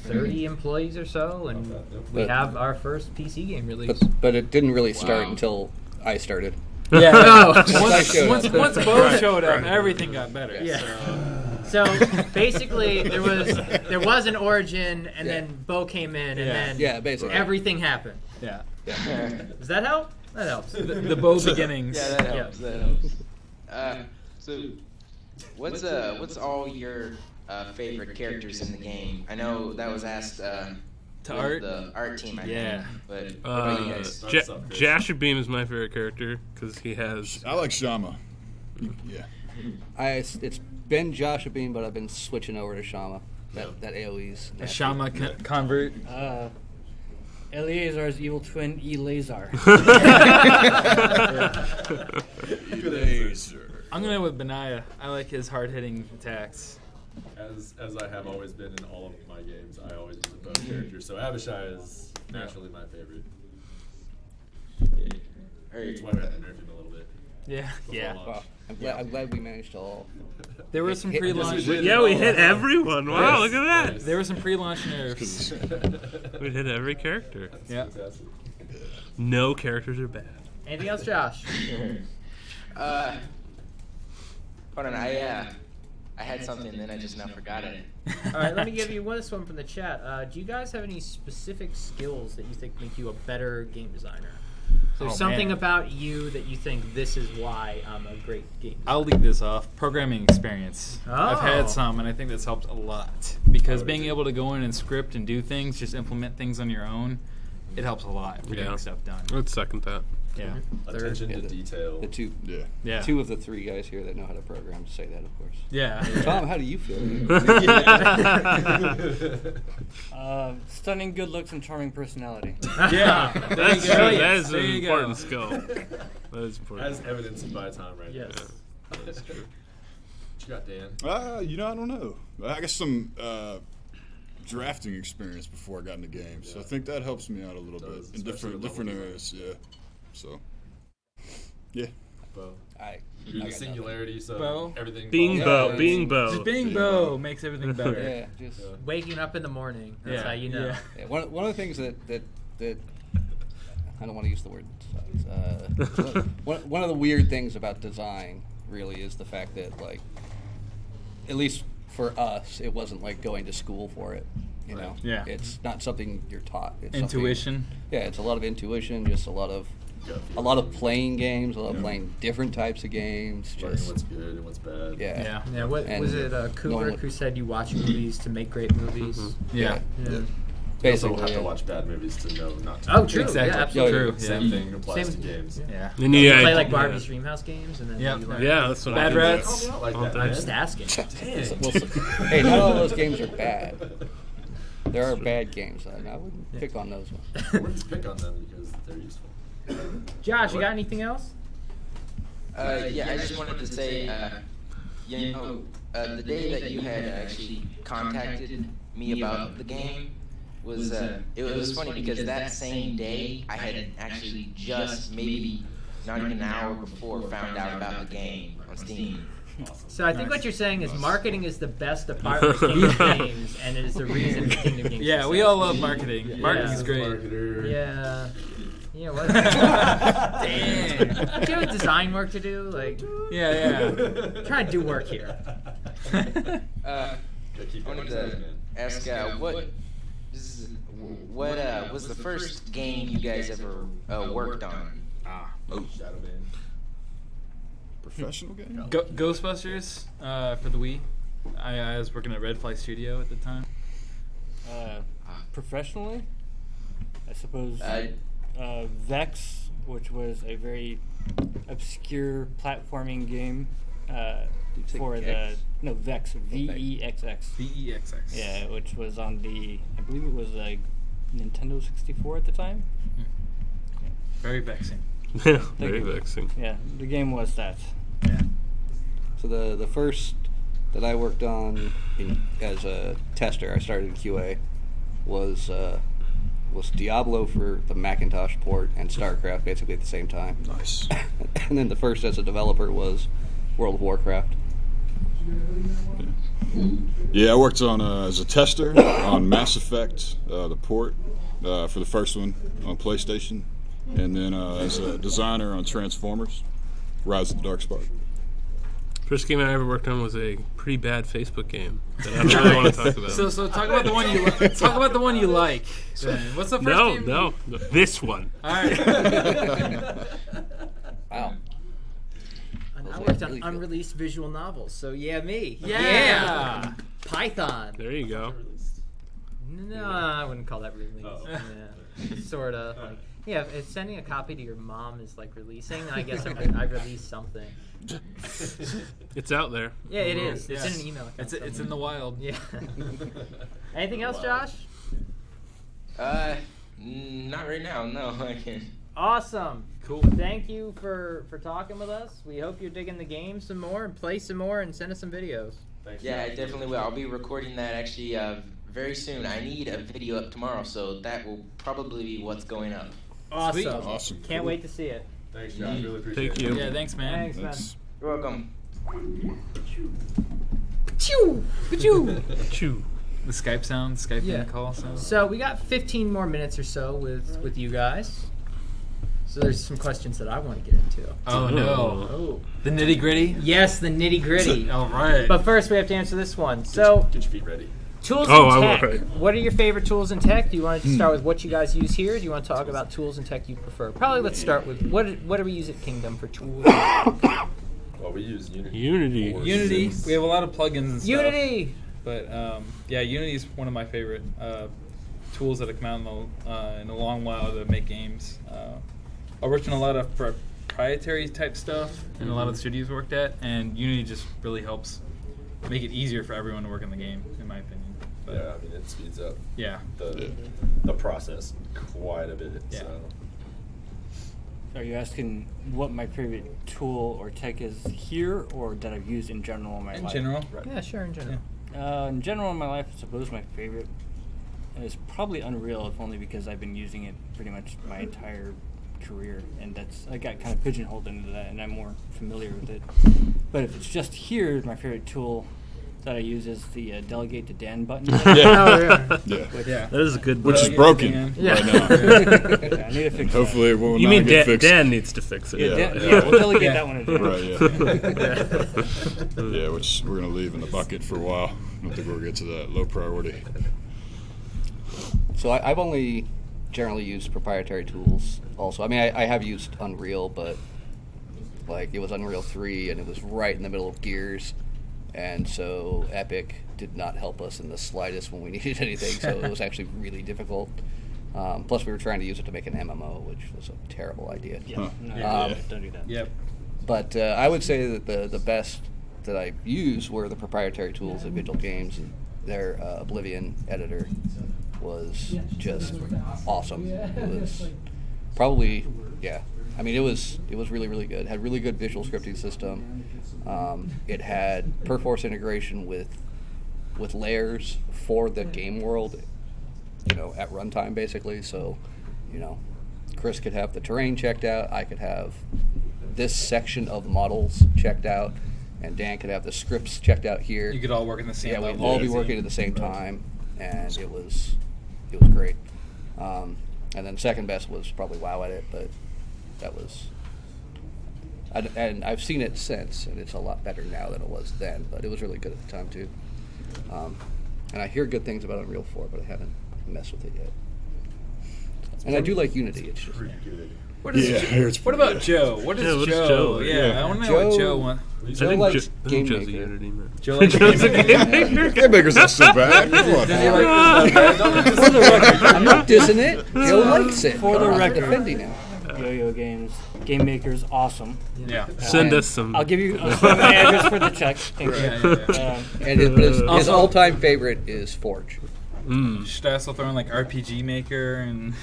Speaker 2: 30 employees or so, and we
Speaker 10: But-
Speaker 2: have our first PC game released.
Speaker 10: but it didn't really start until I started.
Speaker 8: Yeah.
Speaker 2: Oh.
Speaker 10: I showed
Speaker 8: once
Speaker 10: up.
Speaker 8: Bo showed up, everything got better.
Speaker 2: Yeah. So basically, there was an origin, and
Speaker 10: Yeah.
Speaker 2: then Bo came in, and
Speaker 8: Yeah.
Speaker 2: then
Speaker 10: Yeah, basically.
Speaker 2: everything happened.
Speaker 8: Yeah.
Speaker 10: Yeah.
Speaker 2: Does that help? That helps.
Speaker 8: The bow beginnings.
Speaker 11: Yeah, that helps. That helps. So, what's all your favorite characters in the game? I know that was asked
Speaker 8: To
Speaker 11: with
Speaker 8: art?
Speaker 11: the art team. I
Speaker 8: Yeah.
Speaker 11: think. But what about you guys?
Speaker 7: Jashabeam is my favorite character because he has.
Speaker 6: I like Shama. Yeah.
Speaker 10: It's been Joshua Bean, but I've been switching over to Shama. That AoE's.
Speaker 8: A Shama convert.
Speaker 3: Eleazar's evil twin, Elazar.
Speaker 8: I'm gonna go with Benaya. I like his hard-hitting attacks.
Speaker 5: As I have always been in all of my games, I always use a bow character. So Abishai is naturally my favorite. That's why we had to nerf him a little bit.
Speaker 8: Yeah. Yeah.
Speaker 5: launch.
Speaker 10: Wow. I'm glad we managed to all.
Speaker 8: There were some pre-launch.
Speaker 7: Yeah, we hit everyone. Wow, look at that.
Speaker 8: There were some pre-launch nerfs.
Speaker 7: We hit every character.
Speaker 8: Yeah.
Speaker 5: Fantastic.
Speaker 7: No characters are bad.
Speaker 2: Anything else, Josh?
Speaker 11: Hold on, I had something and then I just now forgot it.
Speaker 2: All right, let me give you this one from the chat. Do you guys have any specific skills that you think make you a better game designer? So there's something about you that you think this is why I'm a great game designer.
Speaker 8: I'll leave this off. Programming experience. I've had some, and I think that's helped a lot. Because being able to go in and script and do things, just implement things on your own, it helps a lot for getting stuff done.
Speaker 7: I'd second that.
Speaker 8: Yeah.
Speaker 5: Attention to detail.
Speaker 10: The two.
Speaker 8: Yeah.
Speaker 10: Two of the three guys here that know how to program say that, of course.
Speaker 8: Yeah.
Speaker 10: Tom, how do you feel?
Speaker 3: Stunning good looks and charming personality.
Speaker 8: Yeah.
Speaker 7: That's
Speaker 8: There
Speaker 7: true.
Speaker 8: you go.
Speaker 7: That is
Speaker 8: There
Speaker 7: an
Speaker 8: you go.
Speaker 7: important skill. That is important.
Speaker 5: As evidenced by Tom right
Speaker 2: Yes.
Speaker 5: now. That's true. What you got, Dan?
Speaker 6: I don't know. I got some drafting experience before I got into games, so I think that helps me out a little bit in different areas. Yeah. So. Yeah.
Speaker 5: Bo.
Speaker 10: You're
Speaker 5: the singularity, so
Speaker 8: Bo.
Speaker 5: everything.
Speaker 7: Being
Speaker 5: falls
Speaker 7: Bo.
Speaker 5: out.
Speaker 7: Being Bo.
Speaker 8: Just being Bo makes everything better.
Speaker 10: Yeah, just
Speaker 2: Waking up in the morning. That's how you know.
Speaker 10: yeah, one of the things that I don't want to use the word one of the weird things about design really is the fact that, like, at least for us, it wasn't like going to school for it. You know,
Speaker 8: Yeah.
Speaker 10: it's not something you're taught. It's
Speaker 8: Intuition.
Speaker 10: Yeah, it's a lot of intuition, just a lot of playing games, a lot of playing different types of games.
Speaker 5: Learning
Speaker 10: Just
Speaker 5: what's good and what's bad.
Speaker 10: yeah.
Speaker 2: Yeah, what
Speaker 10: And
Speaker 2: was it Kubrick who said you watch movies to make great movies?
Speaker 8: Yeah.
Speaker 2: Yeah.
Speaker 5: You also
Speaker 10: Basically,
Speaker 5: have to
Speaker 10: yeah.
Speaker 5: watch bad movies to know not to.
Speaker 2: Oh, true.
Speaker 8: Exactly.
Speaker 2: Yeah, absolutely.
Speaker 8: True.
Speaker 5: Same thing applies
Speaker 2: Same-
Speaker 5: to games.
Speaker 8: Yeah.
Speaker 7: And
Speaker 2: You
Speaker 7: yeah,
Speaker 2: play like Barbie's Dreamhouse games, and then
Speaker 8: Yep.
Speaker 2: you learn.
Speaker 7: Yeah, that's what
Speaker 8: Bad
Speaker 7: I do.
Speaker 8: Rats.
Speaker 5: Help me out like that,
Speaker 2: I'm
Speaker 5: man.
Speaker 2: just asking.
Speaker 10: Well, hey, not all those games are bad. There are bad games, and I wouldn't pick on those ones.
Speaker 5: I wouldn't pick on them because they're useful.
Speaker 2: Josh, you got anything else?
Speaker 11: Yeah, I just wanted to say, the day that you had actually contacted me about the game was it was funny because that same day I had actually just maybe not even an hour before found out about the game on Steam.
Speaker 2: So I think what you're saying is marketing is the best department of Kingdom Games, and it is the reason for Kingdom Games.
Speaker 8: Yeah, we all love marketing. Marketing's great.
Speaker 5: Marketer.
Speaker 2: Yeah. Yeah, what?
Speaker 8: Damn.
Speaker 2: Do you have design work to do? Like,
Speaker 8: Yeah.
Speaker 2: try to do work here.
Speaker 11: I
Speaker 5: Keep
Speaker 11: wanted
Speaker 5: going,
Speaker 11: to
Speaker 5: man.
Speaker 11: ask what was the first game you guys ever worked on?
Speaker 5: Shadow Man.
Speaker 6: Professional game?
Speaker 8: Ghostbusters for the Wii. I was working at Red Fly Studio at the time.
Speaker 3: Professionally, I suppose Vex, which was a very obscure platforming game for
Speaker 10: Gex?
Speaker 3: Vex, VEXX.
Speaker 8: VEXX.
Speaker 3: Yeah, which was on the, I believe it was a Nintendo 64 at the time.
Speaker 8: Very vexing.
Speaker 7: Very vexing.
Speaker 3: Yeah, the game was that.
Speaker 8: Yeah.
Speaker 10: So the first that I worked on as a tester, I started in QA, was Diablo for the Macintosh port and StarCraft basically at the same time.
Speaker 6: Nice.
Speaker 10: And then the first as a developer was World of Warcraft.
Speaker 6: Yeah, I worked on as a tester on Mass Effect, the port for the first one on PlayStation, and then as a designer on Transformers, Rise of the Darkspark.
Speaker 7: First game I ever worked on was a pretty bad Facebook game that I don't really want to talk about.
Speaker 8: So talk about the one you talk about the one you like. Then. What's the first game?
Speaker 7: No, this one.
Speaker 8: All right.
Speaker 10: Wow.
Speaker 2: And I worked on unreleased visual novels, so yeah, me.
Speaker 8: Yeah.
Speaker 2: Python.
Speaker 7: There you go.
Speaker 2: No, I wouldn't call that release. Yeah. Sort of. Like, yeah, if sending a copy to your mom is like releasing, I guess I released something.
Speaker 7: It's out there.
Speaker 2: Yeah, it is.
Speaker 8: Yeah.
Speaker 2: It's in an email.
Speaker 8: It's in the wild.
Speaker 2: Yeah. Anything else, Josh?
Speaker 11: Not right now. No, I can't.
Speaker 2: Awesome.
Speaker 8: Cool.
Speaker 2: Thank you for talking with us. We hope you're digging the game some more and play some more and send us some videos.
Speaker 5: Thanks.
Speaker 11: Yeah, I definitely will. I'll be recording that actually very soon. I need a video up tomorrow, so that will probably be what's going up.
Speaker 2: Awesome.
Speaker 8: Sweet.
Speaker 6: Awesome.
Speaker 2: Can't
Speaker 6: Cool.
Speaker 2: wait to see it.
Speaker 5: Thanks, Josh. Really appreciate
Speaker 7: Thank
Speaker 5: it.
Speaker 7: you.
Speaker 8: Yeah, thanks, man.
Speaker 2: Thanks, man.
Speaker 11: You're welcome.
Speaker 2: Choo! Choo!
Speaker 7: Chew.
Speaker 8: The Skype sound, Skype
Speaker 2: Yeah.
Speaker 8: call sound.
Speaker 2: So we got 15 more minutes or so with you guys. So there's some questions that I want to get into.
Speaker 8: Oh no.
Speaker 2: Oh.
Speaker 8: The nitty gritty.
Speaker 2: Yes, the nitty gritty.
Speaker 8: All right.
Speaker 2: But first we have to answer this one. So
Speaker 5: Get your feet ready.
Speaker 2: tools
Speaker 7: Oh, I
Speaker 2: and
Speaker 7: will,
Speaker 2: tech.
Speaker 7: right.
Speaker 2: What are your favorite tools and tech? Do you want to start with what you guys use here? Do you want to talk about tools and tech you prefer? Probably let's start with what do we use at Kingdom for tools?
Speaker 5: Well, we use Unity.
Speaker 7: Unity.
Speaker 5: for
Speaker 8: Unity.
Speaker 5: Sims.
Speaker 8: We have a lot of plugins and stuff.
Speaker 2: Unity.
Speaker 8: But yeah, Unity is one of my favorite tools that have come out in a long while to make games. I worked on a lot of proprietary type stuff in a lot of the studios worked at, and Unity just really helps make it easier for everyone to work in the game, in my opinion. But,
Speaker 5: Yeah, I mean, it speeds up
Speaker 8: yeah.
Speaker 5: the process quite a bit.
Speaker 8: Yeah.
Speaker 5: So.
Speaker 3: Are you asking what my favorite tool or tech is here, or that I've used in general in my
Speaker 8: In
Speaker 3: life?
Speaker 8: general.
Speaker 2: Yeah, sure, in general.
Speaker 3: In general in my life, I suppose my favorite is probably Unreal, if only because I've been using it pretty much my entire career, and I got kind of pigeonholed into that, and I'm more familiar with it. But if it's just here, my favorite tool that I use is the delegate to Dan button.
Speaker 6: Yeah.
Speaker 8: Yeah.
Speaker 7: That is a good.
Speaker 6: Which is
Speaker 8: Yeah,
Speaker 6: broken
Speaker 8: Dan.
Speaker 2: Yeah.
Speaker 6: right now.
Speaker 3: Yeah, I need to fix
Speaker 6: Hopefully it will
Speaker 7: You
Speaker 6: not
Speaker 7: mean
Speaker 6: get
Speaker 7: Dan,
Speaker 6: fixed.
Speaker 7: Dan needs to fix it?
Speaker 3: that. Yeah, we'll delegate
Speaker 8: Yeah.
Speaker 3: that one to Dan.
Speaker 6: Right, yeah. Yeah, which we're going to leave in the bucket for a while. I don't think we'll get to that. Low priority.
Speaker 10: So I've only generally used proprietary tools also. I mean, I have used Unreal, but like it was Unreal 3 and it was right in the middle of Gears. And so Epic did not help us in the slightest when we needed anything, so it was actually really difficult. Plus we were trying to use it to make an MMO, which was a terrible idea.
Speaker 3: Yeah, no,
Speaker 6: Yeah.
Speaker 3: don't do that.
Speaker 8: Yep.
Speaker 10: But I would say that the best that I used were the proprietary tools at Vigil Games, and their Oblivion editor was just awesome. It was probably, yeah. I mean, it was really, really good. It had really good visual scripting system. It had Perforce integration with layers for the game world, at runtime basically. So, Chris could have the terrain checked out. I could have this section of models checked out, and Dan could have the scripts checked out here.
Speaker 8: You could all work in the same
Speaker 10: Yeah,
Speaker 8: level.
Speaker 10: we'd all be working at the same time, and it was great. And then second best was probably WoW Edit, but that was. And I've seen it since, and it's a lot better now than it was then. But it was really good at the time too. And I hear good things about Unreal 4, but I haven't messed with it yet. And I do like Unity. It's just
Speaker 5: Pretty good.
Speaker 8: What is
Speaker 6: Yeah,
Speaker 8: Jo-
Speaker 6: it's
Speaker 8: what
Speaker 6: pretty
Speaker 8: about
Speaker 6: good.
Speaker 8: Joe? What is
Speaker 7: Yeah, what is
Speaker 8: Joe?
Speaker 7: Joe?
Speaker 8: Yeah,
Speaker 6: Yeah.
Speaker 8: I want to know what Joe wants.
Speaker 10: Joe
Speaker 6: think
Speaker 10: likes
Speaker 7: I think
Speaker 10: Game
Speaker 7: Joe's a
Speaker 10: Maker.
Speaker 7: Unity man.
Speaker 8: Joe likes Game Maker.
Speaker 6: Game Maker's not so bad. Come on.
Speaker 8: Does he like this?
Speaker 3: For the record,
Speaker 10: I'm not dissing it. Joe likes it.
Speaker 3: For the
Speaker 10: I'm not
Speaker 3: record.
Speaker 10: defending him.
Speaker 3: Yo-Yo Games, Game Maker's awesome.
Speaker 8: Yeah.
Speaker 7: Send
Speaker 10: And
Speaker 7: us some.
Speaker 3: I'll give you my address for the check. Thank you.
Speaker 8: Yeah.
Speaker 10: And his
Speaker 8: Also-
Speaker 10: all-time favorite is Forge.
Speaker 8: Should I also throw in like RPG Maker and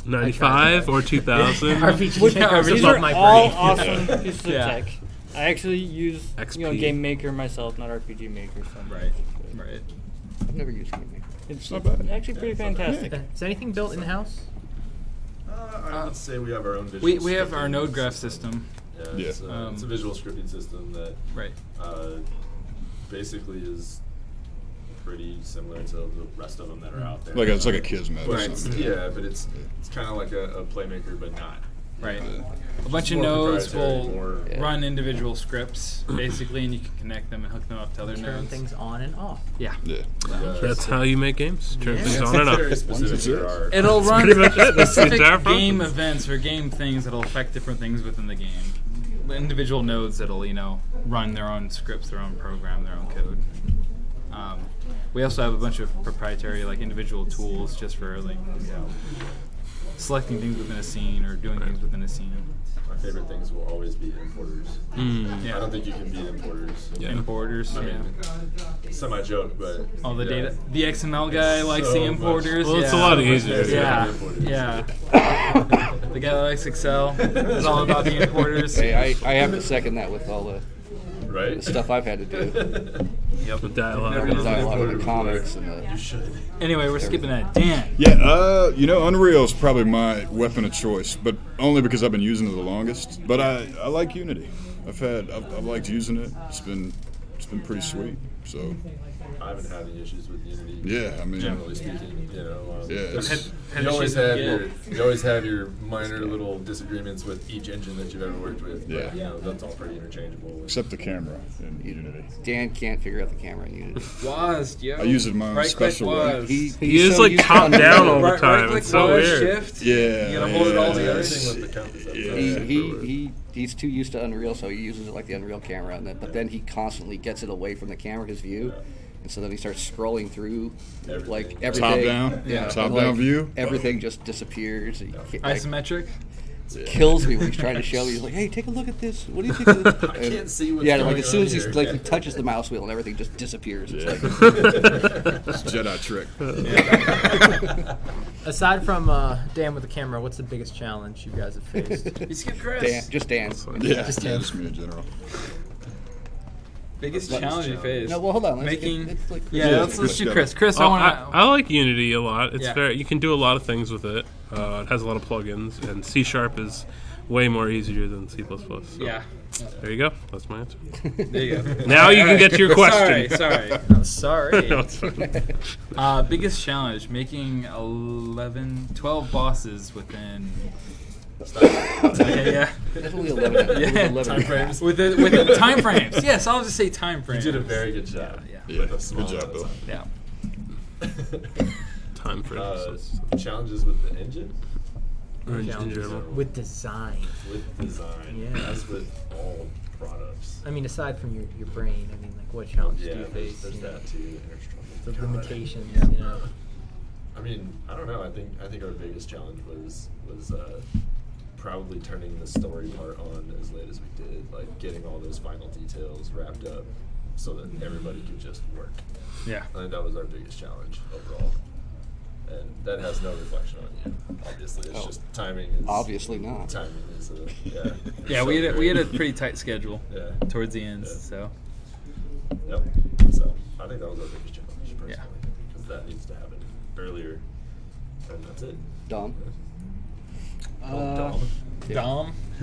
Speaker 7: 95 or 2000.
Speaker 2: RPG
Speaker 8: Which-
Speaker 2: Maker is
Speaker 8: these
Speaker 3: These
Speaker 2: above
Speaker 3: are
Speaker 2: my
Speaker 3: all
Speaker 2: brain.
Speaker 3: awesome pieces of
Speaker 8: Yeah.
Speaker 3: tech. I actually use
Speaker 7: XP.
Speaker 3: Game Maker myself, not RPG Maker. So
Speaker 8: right.
Speaker 10: I've never used Game Maker.
Speaker 3: It's
Speaker 6: not bad.
Speaker 3: actually pretty fantastic.
Speaker 2: Is anything built in house?
Speaker 5: I would say we have our own visual
Speaker 8: We have our
Speaker 5: scripting
Speaker 8: node graph system.
Speaker 6: Yeah.
Speaker 5: It's a visual scripting system that
Speaker 8: Right.
Speaker 5: basically is pretty similar to the rest of them that are out there.
Speaker 6: It's like a Kismet or
Speaker 8: Right.
Speaker 6: something.
Speaker 5: Yeah, but it's kind of like a playmaker, but not.
Speaker 8: Right.
Speaker 6: Yeah.
Speaker 8: A bunch of
Speaker 5: More
Speaker 8: nodes
Speaker 5: proprietary,
Speaker 8: will
Speaker 5: more
Speaker 8: run individual scripts basically, and you can connect them and hook them up to other
Speaker 2: Turn
Speaker 8: nodes.
Speaker 2: things on and off.
Speaker 8: Yeah.
Speaker 7: That's how you make games. Turn things on and
Speaker 5: Very
Speaker 7: off.
Speaker 5: specific to our-
Speaker 8: It'll run
Speaker 7: pretty much it. That's the
Speaker 8: specific
Speaker 7: entire
Speaker 8: game
Speaker 7: process.
Speaker 8: events or game things that'll affect different things within the game. Individual nodes that'll, run their own scripts, their own program, their own code. We also have a bunch of proprietary, individual tools just for, selecting things within a scene or doing things within a scene.
Speaker 5: My favorite things will always be importers.
Speaker 8: Yeah.
Speaker 5: I don't think you can beat importers.
Speaker 8: Importers,
Speaker 5: I mean, semi-joke, but...
Speaker 8: Oh, the data. The XML guy likes the importers.
Speaker 7: Well, it's a lot easier.
Speaker 8: Yeah. The guy that likes Excel is all about the importers.
Speaker 10: Hey, I have to second that with all the
Speaker 5: Right?
Speaker 10: stuff I've had to do.
Speaker 7: Yep. The dialogue.
Speaker 10: The dialogue with the comics and the...
Speaker 5: You should.
Speaker 8: Anyway, we're skipping that. Dan.
Speaker 6: Yeah, Unreal's probably my weapon of choice, but only because I've been using it the longest. But I like Unity. I've liked using it. It's been pretty sweet. So
Speaker 5: I haven't had any issues with Unity.
Speaker 6: Yeah, I mean,
Speaker 5: generally speaking,
Speaker 6: it's-
Speaker 5: you always have your minor little disagreements with each engine that you've ever worked with.
Speaker 6: Yeah.
Speaker 5: But, that's all pretty interchangeable.
Speaker 6: except the camera in Unity.
Speaker 10: Dan can't figure out the camera in Unity.
Speaker 8: WASD, yo.
Speaker 6: I use it in my own special way.
Speaker 10: He's
Speaker 7: is
Speaker 10: so
Speaker 7: like
Speaker 10: used to
Speaker 7: top
Speaker 10: Unreal.
Speaker 7: down all the
Speaker 8: Right
Speaker 7: time.
Speaker 8: click,
Speaker 7: It's so
Speaker 8: was,
Speaker 7: weird.
Speaker 8: shift.
Speaker 6: Yeah,
Speaker 8: You gotta hold it all together.
Speaker 5: Everything with the compass.
Speaker 10: He's too used to Unreal, so he uses it like the Unreal camera, but then he constantly gets it away from the camera's view, and so then he starts scrolling through like everything.
Speaker 6: Top down?
Speaker 10: Yeah,
Speaker 6: Top
Speaker 10: and,
Speaker 6: down view?
Speaker 10: Everything just disappears.
Speaker 8: Isometric.
Speaker 10: Kills me when he's trying to show me. He's like, "Hey, take a look at this. What do you think of this?"
Speaker 5: I can't see what's
Speaker 10: Yeah,
Speaker 5: going
Speaker 10: like as soon
Speaker 5: on
Speaker 10: as
Speaker 5: here.
Speaker 10: he touches the mouse wheel and everything just disappears. It's like,
Speaker 6: It's a Jedi trick.
Speaker 2: Aside from Dan with the camera, what's the biggest challenge you guys have faced?
Speaker 8: You skip Chris.
Speaker 10: Dan.
Speaker 6: Yeah, just me in general.
Speaker 8: Biggest challenge you faced.
Speaker 10: No, well, hold on.
Speaker 8: Let's do
Speaker 6: Chris
Speaker 8: Chris.
Speaker 6: got it.
Speaker 8: Chris,
Speaker 7: Oh,
Speaker 8: I want to.
Speaker 7: I like Unity a lot. It's
Speaker 8: Yeah.
Speaker 7: very. You can do a lot of things with it. It has a lot of plugins, and C# is way more easier than C++. So
Speaker 8: Yeah.
Speaker 7: There you go. That's my answer.
Speaker 8: There you go.
Speaker 7: Now you can get to your question.
Speaker 8: Sorry.
Speaker 2: Sorry.
Speaker 7: No, it's fine.
Speaker 8: Biggest challenge: making 12 bosses within. Yeah.
Speaker 10: Definitely 11.
Speaker 8: Yeah.
Speaker 10: 11.
Speaker 5: Time frames.
Speaker 8: Within time frames. Yes, I'll just say time
Speaker 5: You
Speaker 8: frames.
Speaker 5: did a very good job.
Speaker 8: Yeah.
Speaker 5: With a small
Speaker 6: Good job,
Speaker 5: amount of
Speaker 6: Bill.
Speaker 8: Yeah.
Speaker 7: Time for
Speaker 5: challenges with the engine,
Speaker 7: in
Speaker 2: Challenges
Speaker 7: general.
Speaker 2: with design.
Speaker 5: with design,
Speaker 2: Yeah.
Speaker 5: as with all products.
Speaker 2: I mean, aside from your brain, I mean, like, what challenges do
Speaker 5: Yeah,
Speaker 2: you face?
Speaker 5: there's
Speaker 2: you know,
Speaker 5: that too. Inner
Speaker 2: the
Speaker 5: struggle.
Speaker 2: limitations,
Speaker 8: Yeah.
Speaker 2: you know.
Speaker 5: I mean, I don't know. I think our biggest challenge was probably turning the story part on as late as we did, like getting all those final details wrapped up so that everybody could just work.
Speaker 8: Yeah.
Speaker 5: I think that was our biggest challenge overall, and that has no reflection on you. Obviously, it's just timing. Is,
Speaker 10: Obviously not.
Speaker 5: timing is yeah.
Speaker 8: Yeah,
Speaker 5: so
Speaker 8: we had a
Speaker 5: great.
Speaker 8: pretty tight schedule
Speaker 5: Yeah.
Speaker 8: towards the end,
Speaker 5: Yeah.
Speaker 8: so
Speaker 5: Yep. So I think that was our biggest challenge personally, because that needs to happen earlier, and that's it.
Speaker 10: Dom.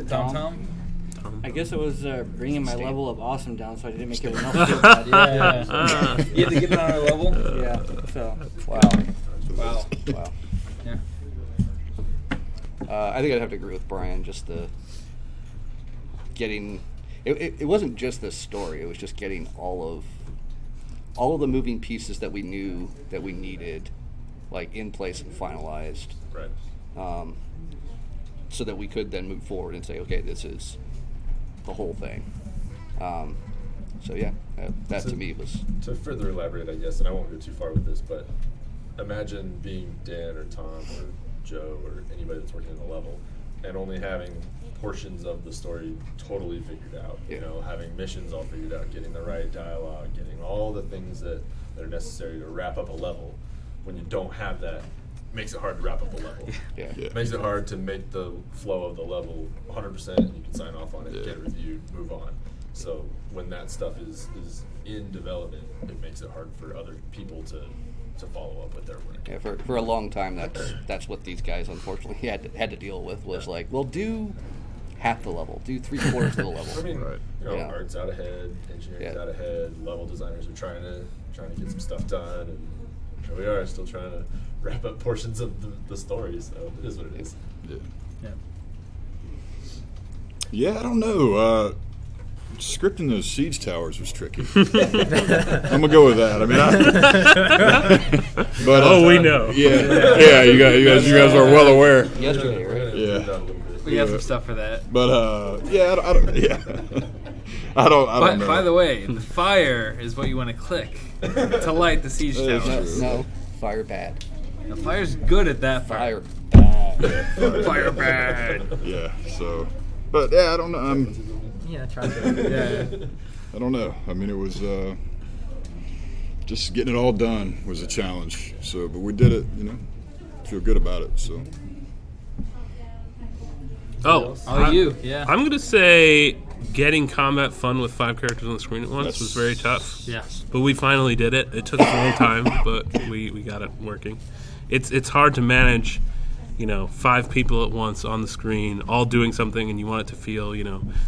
Speaker 8: Tom.
Speaker 3: I guess it was bringing my level of awesome down so I didn't make everyone
Speaker 8: Yeah.
Speaker 3: else feel bad.
Speaker 8: You had to get it on our level.
Speaker 3: Yeah. So.
Speaker 10: Wow.
Speaker 8: Wow.
Speaker 10: Yeah.
Speaker 8: Yeah.
Speaker 10: I think I'd have to agree with Brian. Just the getting. It wasn't just the story. It was just getting all of the moving pieces that we knew that we needed, like in place and finalized.
Speaker 5: Right.
Speaker 10: So that we could then move forward and say, okay, this is the whole thing. So yeah, that to me was.
Speaker 5: To further elaborate, I guess, and I won't go too far with this, but imagine being Dan or Tom or Joe or anybody that's working in a level and only having portions of the story totally figured out.
Speaker 10: Yeah.
Speaker 5: You know, having missions all figured out, getting the right dialogue, getting all the things that are necessary to wrap up a level. When you don't have that, makes it hard to wrap up a level.
Speaker 10: Yeah.
Speaker 5: It makes it hard to make the flow of the level 100% and you can sign off on it, get it reviewed, move on. So when that stuff is in development, it makes it hard for other people to follow up with their work.
Speaker 10: Yeah, for a long time, that's what these guys unfortunately had to deal with was like, well, do half the level, do 3/4 of the level.
Speaker 5: I mean, you know,
Speaker 10: Yeah.
Speaker 5: art's out ahead, engineering's
Speaker 10: Yeah.
Speaker 5: out ahead, level designers are trying to get some stuff done, and here we are still trying to wrap up portions of the story. So it is what it is.
Speaker 6: Yeah.
Speaker 8: Yeah.
Speaker 6: Yeah, I don't know. scripting those siege towers was tricky. I'm gonna go with that. I mean, but
Speaker 7: we know.
Speaker 6: Yeah. You guys are well aware.
Speaker 10: Yesterday, right?
Speaker 6: Yeah.
Speaker 8: We got some stuff for that.
Speaker 6: But I don't know.
Speaker 8: By the way, the fire is what you want to click to light the siege towers.
Speaker 10: No, fire bad.
Speaker 8: The fire's good at that
Speaker 10: Fire
Speaker 8: part.
Speaker 10: bad.
Speaker 8: Fire bad.
Speaker 6: Yeah. So, but yeah, I don't know.
Speaker 2: Yeah, try to.
Speaker 6: I don't know. I mean, it was just getting it all done was a challenge. So, but we did it. Feel good about it. So.
Speaker 8: You. Yeah.
Speaker 7: I'm gonna say getting combat fun with 5 characters on the screen at once was very tough.
Speaker 8: Yeah.
Speaker 7: But we finally did it. It took us a long time, but we got it working. It's hard to manage, 5 people at once on the screen, all doing something, and you want it to feel,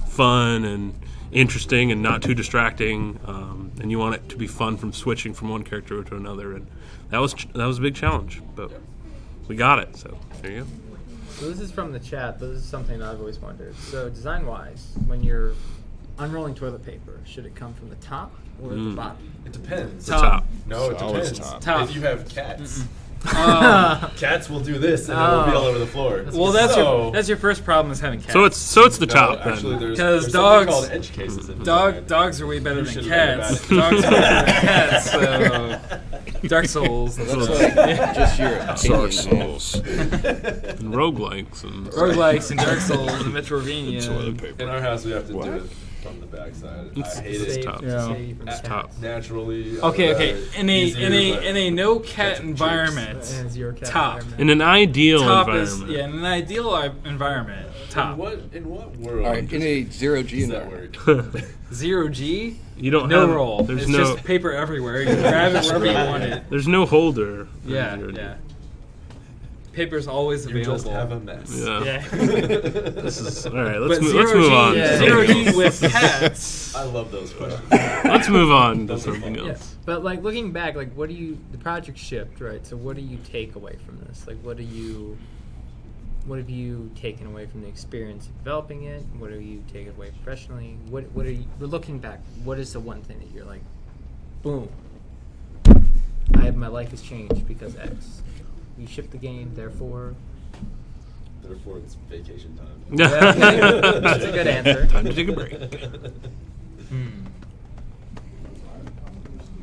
Speaker 7: fun and interesting and not too distracting, and you want it to be fun from switching from one character to another, and that was a big challenge, but we got it. So there you go.
Speaker 2: So this is from the chat. This is something I've always wondered. So design-wise, when you're unrolling toilet paper, should it come from the top or the bottom?
Speaker 5: It depends.
Speaker 7: Top.
Speaker 5: No, it
Speaker 6: Always
Speaker 5: depends.
Speaker 6: top.
Speaker 5: If you have cats. Cats will do this and it'll be all over the floor.
Speaker 8: Well, that's your first problem is having cats.
Speaker 7: So it's the top
Speaker 5: Actually,
Speaker 7: then.
Speaker 5: there's
Speaker 8: Because
Speaker 5: something
Speaker 8: dogs-
Speaker 5: called edge cases in design.
Speaker 8: Dogs are way better
Speaker 5: You
Speaker 8: than
Speaker 5: should
Speaker 8: cats.
Speaker 5: learn
Speaker 8: Dogs are way better than cats. So Dark Souls.
Speaker 10: That's just your
Speaker 6: Dark
Speaker 10: opinion, man.
Speaker 6: Souls.
Speaker 7: And roguelikes and
Speaker 8: Roguelikes and Dark Souls and Metroidvania.
Speaker 6: Toilet paper.
Speaker 5: In our house, we have to do it from the backside. I hate
Speaker 7: It's
Speaker 5: it.
Speaker 7: top.
Speaker 2: Save from the
Speaker 7: It's
Speaker 2: cats.
Speaker 7: top.
Speaker 5: Naturally.
Speaker 8: Okay. In
Speaker 5: easier, but
Speaker 8: a no cat
Speaker 5: some
Speaker 8: environment,
Speaker 2: And zero cat
Speaker 8: top.
Speaker 2: environment.
Speaker 7: In an ideal
Speaker 8: top
Speaker 7: environment.
Speaker 8: is in an ideal environment. Top.
Speaker 5: In what world
Speaker 10: All right, in a 0G
Speaker 5: does that
Speaker 10: environment.
Speaker 5: work?
Speaker 8: 0G.
Speaker 7: You don't
Speaker 8: No
Speaker 7: have
Speaker 8: roll.
Speaker 7: There's
Speaker 8: It's
Speaker 7: no
Speaker 8: just paper everywhere. You can grab it wherever you want it.
Speaker 7: there's no holder.
Speaker 8: Yeah. Paper's always
Speaker 5: You
Speaker 8: available.
Speaker 5: just have a mess.
Speaker 7: Yeah.
Speaker 8: Yeah.
Speaker 7: This is all right. Let's
Speaker 8: But
Speaker 7: move on.
Speaker 2: yeah.
Speaker 8: 0G with cats.
Speaker 5: I love those questions.
Speaker 7: Let's move on to something
Speaker 2: Yeah.
Speaker 7: else.
Speaker 2: But like looking back, like the project shipped, right? So what do you take away from this? Like what have you taken away from the experience of developing it? What have you taken away professionally? What are you looking back, what is the one thing that you're like, boom, my life has changed because X. You shipped the game, therefore
Speaker 5: Therefore, it's vacation time.
Speaker 2: that's a good answer.
Speaker 7: Time to take a break.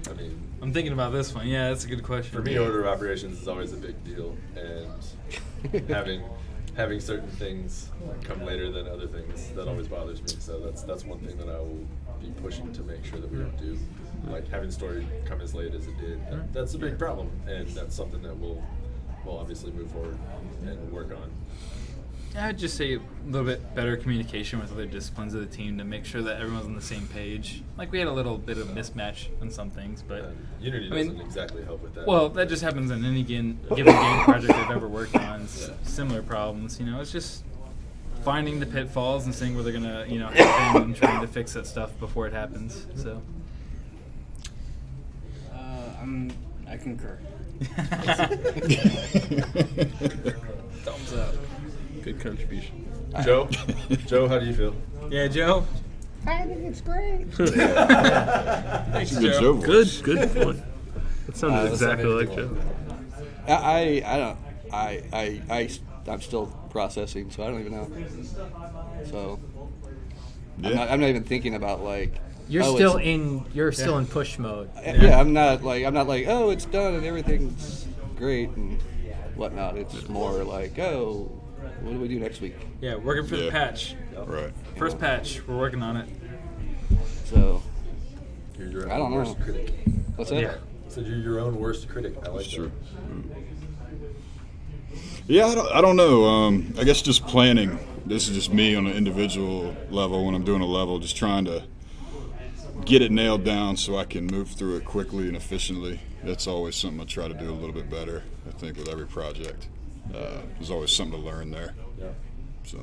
Speaker 5: I mean,
Speaker 8: I'm thinking about this one. Yeah, that's a good question.
Speaker 5: for me, order of operations is always a big deal, and having certain things come later than other things, that always bothers me. So that's one thing that I will be pushing to make sure that we don't do. Like having the story come as late as it did, that's a big problem, and that's something that we'll obviously move forward and work on.
Speaker 8: I'd just say a little bit better communication with other disciplines of the team to make sure that everyone's on the same page. Like we had a little bit of mismatch on some things, but
Speaker 5: And Unity
Speaker 8: I mean,
Speaker 5: doesn't exactly help with that.
Speaker 8: well, that just happens in any given game project I've ever worked on. Similar problems, it's just finding the pitfalls and seeing where they're gonna, happen and trying to fix that stuff before it happens. So.
Speaker 3: I concur.
Speaker 8: Thumbs up.
Speaker 7: Good contribution.
Speaker 5: Joe, how do you feel?
Speaker 8: Yeah, Joe.
Speaker 10: I think it's great.
Speaker 8: Thanks,
Speaker 6: Good
Speaker 8: Joe.
Speaker 6: Joe voice.
Speaker 7: Good point. That sounded
Speaker 10: let's
Speaker 7: exactly
Speaker 10: have
Speaker 7: like
Speaker 10: anything
Speaker 7: Joe.
Speaker 10: I'm still processing, so I don't even know. So
Speaker 6: Yeah.
Speaker 10: I'm not even thinking about like.
Speaker 2: You're
Speaker 10: oh,
Speaker 2: still
Speaker 10: it's-
Speaker 2: in push mode.
Speaker 10: Yeah, I'm not like oh, it's done and everything's great and whatnot. It's more like, oh, what do we do next week?
Speaker 8: Yeah, working for the
Speaker 6: Yeah.
Speaker 8: patch.
Speaker 6: Right.
Speaker 8: First patch. We're working on it.
Speaker 10: So
Speaker 5: You're your
Speaker 10: I don't
Speaker 5: own worst
Speaker 10: know.
Speaker 5: critic.
Speaker 10: what's that?
Speaker 8: Yeah.
Speaker 5: So you're your own worst critic. I like
Speaker 6: Sure.
Speaker 5: that.
Speaker 6: Yeah, I don't know. I guess just planning. This is just me on an individual level when I'm doing a level, just trying to get it nailed down so I can move through it quickly and efficiently. That's always something I try to do a little bit better, I think, with every project. There's always something to learn there.
Speaker 5: Yeah.
Speaker 6: So,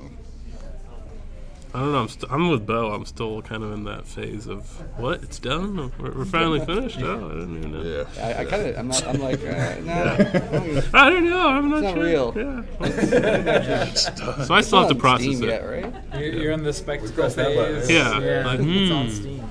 Speaker 7: I don't know. I'm with Bo. I'm still kind of in that phase of what? It's done. We're finally finished. Oh, I didn't even know.
Speaker 10: Yeah. I kind of. I'm like, no.
Speaker 7: I don't know. I'm not
Speaker 10: It's not
Speaker 7: sure.
Speaker 10: real.
Speaker 7: Yeah. So I still have to process
Speaker 10: Steam
Speaker 7: it.
Speaker 10: yet, right?
Speaker 8: You're in the spectacle
Speaker 5: pressed that button,
Speaker 8: phase.
Speaker 5: right?
Speaker 7: Yeah. Like,
Speaker 2: It's on Steam.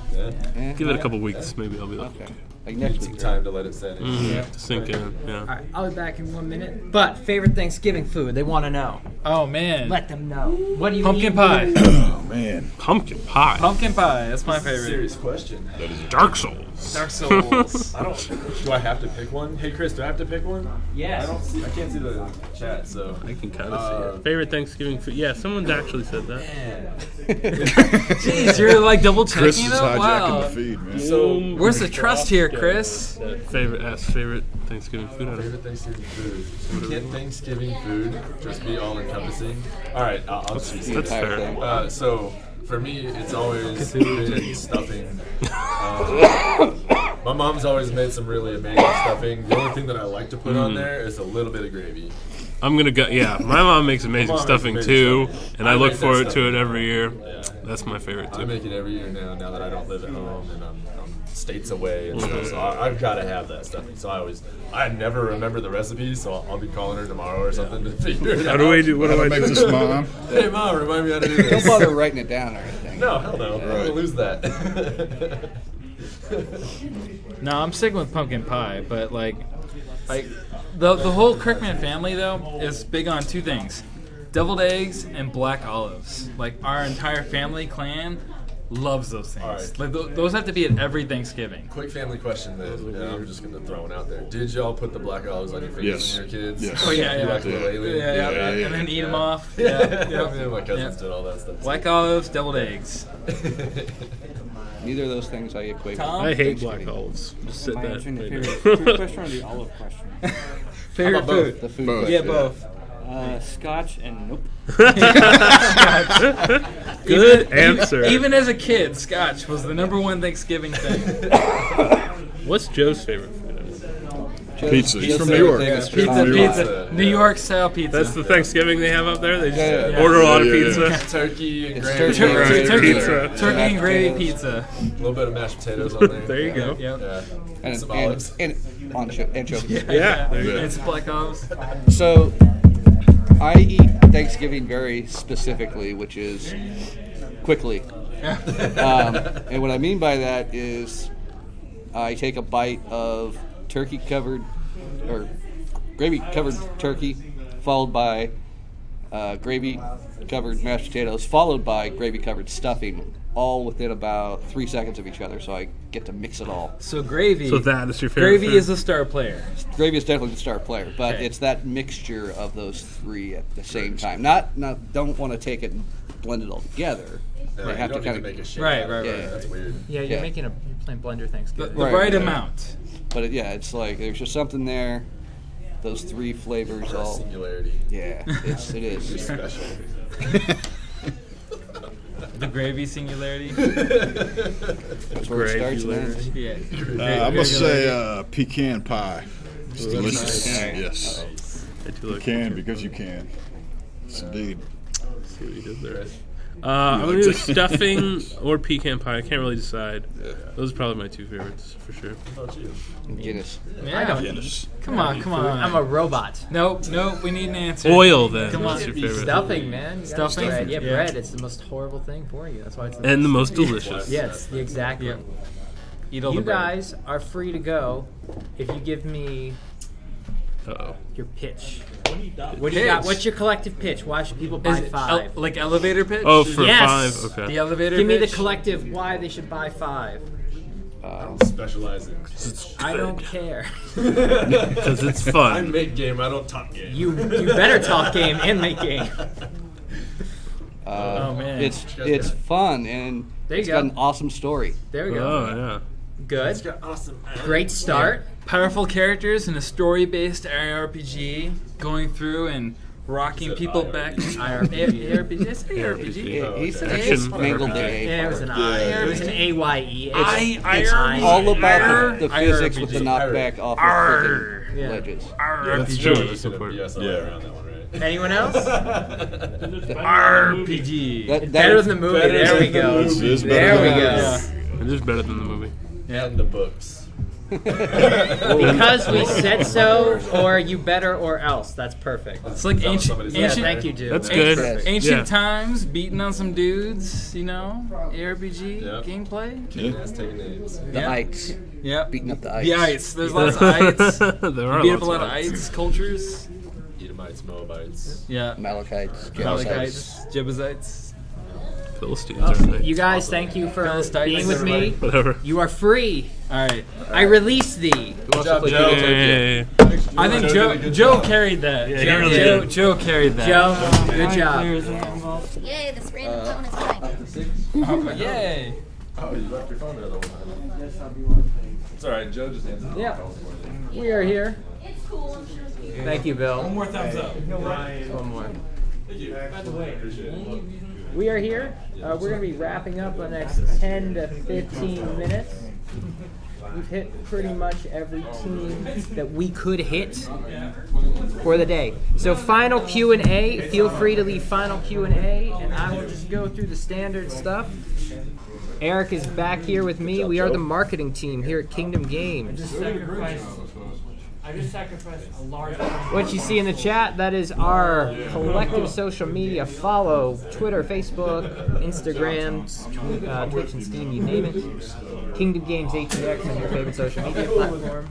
Speaker 10: Yeah.
Speaker 7: give it a couple weeks. Maybe I'll be like,
Speaker 10: Okay. Like next
Speaker 5: Some
Speaker 10: week.
Speaker 5: time to let it set in.
Speaker 7: to sink in. Yeah.
Speaker 2: All right, I'll be back in 1 minute. But favorite Thanksgiving food? They want to know.
Speaker 8: Oh man.
Speaker 2: Let them know. What do you
Speaker 8: Pumpkin
Speaker 2: eat?
Speaker 8: pie.
Speaker 6: Oh man,
Speaker 7: Pumpkin pie.
Speaker 8: Pumpkin pie. That's my favorite.
Speaker 5: Serious question.
Speaker 6: that is
Speaker 7: Dark Souls.
Speaker 8: Dark Souls.
Speaker 5: I don't. Do I have to pick one? Hey Chris, do I have to pick one?
Speaker 2: Yes.
Speaker 5: I don't see. I can't see the chat. So.
Speaker 7: I can kind of see it. Favorite Thanksgiving food? Yeah, someone actually said that.
Speaker 8: Jeez, you're like double checking
Speaker 6: Chris is
Speaker 8: though.
Speaker 6: hijacking
Speaker 8: Wow.
Speaker 6: the feed, man.
Speaker 5: So.
Speaker 8: Where's the trust here, Chris?
Speaker 7: Favorite Thanksgiving food? I don't know.
Speaker 5: Favorite Thanksgiving food. Can't Thanksgiving food just be all encompassing? All right, I'll choose.
Speaker 7: That's fair.
Speaker 5: So for me, it's always been stuffing. My mom's always made some really amazing stuffing. The only thing that I like to put on there is a little bit of gravy.
Speaker 7: I'm gonna go. Yeah, my mom makes amazing
Speaker 5: Mom makes
Speaker 7: stuffing
Speaker 5: amazing
Speaker 7: too,
Speaker 5: stuffing.
Speaker 7: and I
Speaker 5: I
Speaker 7: look
Speaker 5: make that
Speaker 7: forward to
Speaker 5: stuffing.
Speaker 7: it every year.
Speaker 5: Yeah.
Speaker 7: That's my favorite
Speaker 5: I
Speaker 7: too.
Speaker 5: make it every year now that I don't live at home and I'm states away and stuff. So I've got to have that stuffing. So I never remember the recipe, so I'll be calling her tomorrow or something to figure it out.
Speaker 7: How do I do? What do I
Speaker 6: Make
Speaker 7: do?
Speaker 6: this, Mom.
Speaker 5: Hey mom, remind me how to do
Speaker 10: Don't
Speaker 5: this.
Speaker 10: bother writing it down or anything.
Speaker 5: No, hell no. I'm gonna lose that.
Speaker 8: No, I'm sticking with pumpkin pie, but like the whole Kirkman family though is big on two things: deviled eggs and black olives. Like our entire family clan loves those things.
Speaker 5: Alright.
Speaker 8: Like those have to be at every Thanksgiving.
Speaker 5: Quick family question then. And I'm just gonna throw one out there. Did y'all put the black olives on your fingers
Speaker 6: Yes.
Speaker 5: when you were kids?
Speaker 6: Yes.
Speaker 8: Oh yeah,
Speaker 5: You
Speaker 8: yeah,
Speaker 5: like little alien?
Speaker 8: yeah,
Speaker 6: yeah,
Speaker 8: and then eat them
Speaker 5: yeah.
Speaker 8: off.
Speaker 5: Yeah,
Speaker 8: Yeah,
Speaker 5: me and my cousins
Speaker 8: yeah.
Speaker 5: did all that stuff.
Speaker 8: Black olives, deviled eggs.
Speaker 10: Neither of those things I equate.
Speaker 8: Tom?
Speaker 7: I hate black olives. Just said
Speaker 12: Am I
Speaker 7: that.
Speaker 12: answering the
Speaker 7: right
Speaker 12: favorite
Speaker 7: now.
Speaker 12: food question or the olive question?
Speaker 8: Favorite
Speaker 5: about both?
Speaker 8: food.
Speaker 10: The food.
Speaker 6: Both.
Speaker 10: question.
Speaker 8: Yeah, both.
Speaker 12: Scotch and nope.
Speaker 7: Good answer.
Speaker 8: Even as a kid, Scotch was the #1 Thanksgiving thing.
Speaker 7: What's Joe's favorite food?
Speaker 6: Pizza. He's from
Speaker 5: Pizza.
Speaker 6: New York.
Speaker 5: Yeah,
Speaker 6: He's
Speaker 8: Pizza,
Speaker 6: from New York.
Speaker 8: pizza, New York style pizza.
Speaker 7: That's the Thanksgiving they have up there. They just
Speaker 10: Yeah.
Speaker 7: order a lot of
Speaker 6: Yeah, yeah,
Speaker 7: pizza.
Speaker 6: yeah.
Speaker 5: Turkey and
Speaker 10: It's
Speaker 5: gravy.
Speaker 10: turkey,
Speaker 7: Right,
Speaker 8: turkey,
Speaker 7: pizza.
Speaker 8: turkey and gravy
Speaker 10: Mashed
Speaker 8: pizza.
Speaker 5: A little bit of mashed potatoes on there.
Speaker 7: There you go.
Speaker 8: Yep.
Speaker 5: Yeah.
Speaker 10: And,
Speaker 5: Some
Speaker 10: and,
Speaker 5: olives.
Speaker 10: and anchovies.
Speaker 7: Yeah. There you go.
Speaker 8: It's black olives.
Speaker 10: So I eat Thanksgiving very specifically, which is quickly. And what I mean by that is I take a bite of turkey-covered or gravy-covered turkey, followed by gravy-covered mashed potatoes, followed by gravy-covered stuffing, all within about 3 seconds of each other, so I get to mix it all.
Speaker 8: So gravy.
Speaker 7: So that is your favorite
Speaker 8: Gravy
Speaker 7: food?
Speaker 8: is the star player.
Speaker 10: Gravy is definitely the star player, but
Speaker 8: Okay.
Speaker 10: it's that mixture of those three at the same time. Not don't want to take it and blend it all together.
Speaker 5: Yeah,
Speaker 10: They
Speaker 5: you
Speaker 10: have to
Speaker 5: don't need
Speaker 10: kind
Speaker 5: to make a
Speaker 10: of,
Speaker 5: shake.
Speaker 8: Right,
Speaker 5: out of
Speaker 8: right,
Speaker 5: it.
Speaker 10: right.
Speaker 5: That's weird.
Speaker 2: Yeah, you're you're playing Blender
Speaker 8: The
Speaker 2: Thanksgiving.
Speaker 8: right,
Speaker 10: Right, right.
Speaker 8: amount.
Speaker 10: but it's like there's just something there. Those three flavors all.
Speaker 5: Singularity.
Speaker 10: Yeah, it is.
Speaker 5: Special.
Speaker 8: The gravy singularity.
Speaker 10: That's where it starts and ends.
Speaker 8: Yeah.
Speaker 6: I must say pecan pie. It's delicious.
Speaker 10: nice.
Speaker 6: Yes.
Speaker 7: I do like
Speaker 6: Pecan because you can. Yes, indeed.
Speaker 7: See what you did there. I'm gonna do stuffing or pecan pie. I can't really decide. Those are probably my two favorites for sure.
Speaker 5: How about you?
Speaker 10: Guinness.
Speaker 8: Yeah.
Speaker 6: Guinness.
Speaker 8: Come on, come on.
Speaker 2: I'm a robot.
Speaker 8: Nope, we need an answer.
Speaker 7: Oil then.
Speaker 8: Come
Speaker 7: What's
Speaker 8: on.
Speaker 7: your favorite?
Speaker 2: Stuffing, man. You gotta
Speaker 8: Stuffing?
Speaker 2: bread. Yeah,
Speaker 8: Yeah.
Speaker 2: bread. It's the most horrible thing for you. That's why it's the
Speaker 7: And the
Speaker 2: best.
Speaker 7: most delicious.
Speaker 2: Yes, exactly.
Speaker 8: Yep. Eat all
Speaker 2: You
Speaker 8: the bread.
Speaker 2: guys are free to go if you give me
Speaker 7: Uh-oh.
Speaker 2: your pitch. What do you got? What's your collective pitch? Why should people buy
Speaker 8: Is it
Speaker 2: five?
Speaker 8: like elevator pitch?
Speaker 7: Oh, for
Speaker 2: Yes.
Speaker 7: 5? Okay.
Speaker 8: The elevator
Speaker 2: Give me the
Speaker 8: pitch?
Speaker 2: collective why they should buy 5.
Speaker 5: Specialize in.
Speaker 2: I don't care.
Speaker 7: Because it's
Speaker 5: I
Speaker 7: fun.
Speaker 5: make game. I don't talk game.
Speaker 2: You better talk game and make game.
Speaker 8: Oh, man.
Speaker 10: It's fun and
Speaker 2: There you
Speaker 10: it's
Speaker 2: go.
Speaker 10: got an awesome story.
Speaker 2: There we go.
Speaker 7: Oh, yeah.
Speaker 2: Good.
Speaker 5: got awesome.
Speaker 2: Great start.
Speaker 8: Powerful characters in a story-based ARPG, going through and rocking
Speaker 5: Said
Speaker 8: people
Speaker 5: IRPG.
Speaker 8: back.
Speaker 2: ARPG. It's
Speaker 7: ARPG.
Speaker 10: He said
Speaker 7: Action.
Speaker 10: he mangled the A.
Speaker 2: Yeah, it was an I. It was an AYE.
Speaker 10: It's all about the physics with the
Speaker 8: IRPG.
Speaker 10: knockback off of
Speaker 8: Arr.
Speaker 10: freaking
Speaker 2: Yeah.
Speaker 10: ledges.
Speaker 7: That's
Speaker 5: That's
Speaker 7: true.
Speaker 5: true.
Speaker 7: That's important.
Speaker 5: BSLA
Speaker 6: Yeah.
Speaker 5: around that one, right?
Speaker 2: Anyone else?
Speaker 8: RPG.
Speaker 2: Better than the movie. There we go. There we go.
Speaker 7: It is better than the movie.
Speaker 5: And the books.
Speaker 2: Because we said so, or you better, or else. That's perfect.
Speaker 8: It's like ancient.
Speaker 2: Yeah, thank you, Dude.
Speaker 7: That's good.
Speaker 8: Ancient times, beating on some dudes, ARPG gameplay.
Speaker 5: Taking names.
Speaker 10: The ites.
Speaker 8: Yep.
Speaker 10: Beating up the ites.
Speaker 8: The ites. There's lots of ites.
Speaker 7: There are
Speaker 8: Beat up
Speaker 7: lots
Speaker 8: a lot
Speaker 7: of
Speaker 8: of
Speaker 7: ites.
Speaker 8: ites cultures.
Speaker 5: Edomites, Moabites.
Speaker 8: Yeah.
Speaker 10: Amalekites,
Speaker 8: Amalekites, Jebusites.
Speaker 7: Philistines, aren't they?
Speaker 2: You guys, thank you for
Speaker 8: Philistines.
Speaker 2: being with me.
Speaker 7: Whatever.
Speaker 2: You are free.
Speaker 8: All right.
Speaker 2: I release thee.
Speaker 5: Good job, Joe.
Speaker 7: Yay.
Speaker 8: I think Joe carried that.
Speaker 7: Yeah, he really did.
Speaker 8: Joe carried that.
Speaker 2: Joe, good job.
Speaker 13: Yay, this random phone is mine.
Speaker 8: Yay.
Speaker 5: Oh, you left your phone there the whole time. It's all right. Joe just answered the
Speaker 2: Yeah.
Speaker 5: phone for you.
Speaker 2: We are here.
Speaker 13: It's cool. I'm sure it's cute.
Speaker 2: Thank you, Bill.
Speaker 8: One more thumbs up.
Speaker 2: One more.
Speaker 5: Thank you. By the way, appreciate it.
Speaker 2: We are here. We're going to be wrapping up the next 10 to 15 minutes. We've hit pretty much every team that we could hit for the day. So final Q&A. Feel free to leave final Q&A, and I will just go through the standard stuff. Eric is back here with me. We are the marketing team here at Kingdom Games.
Speaker 12: I just sacrificed a large.
Speaker 2: What you see in the chat, that is our collective social media. Follow Twitter, Facebook, Instagram, Twitch, and Steam, you name it. Kingdom Games ATX on your favorite social media platform.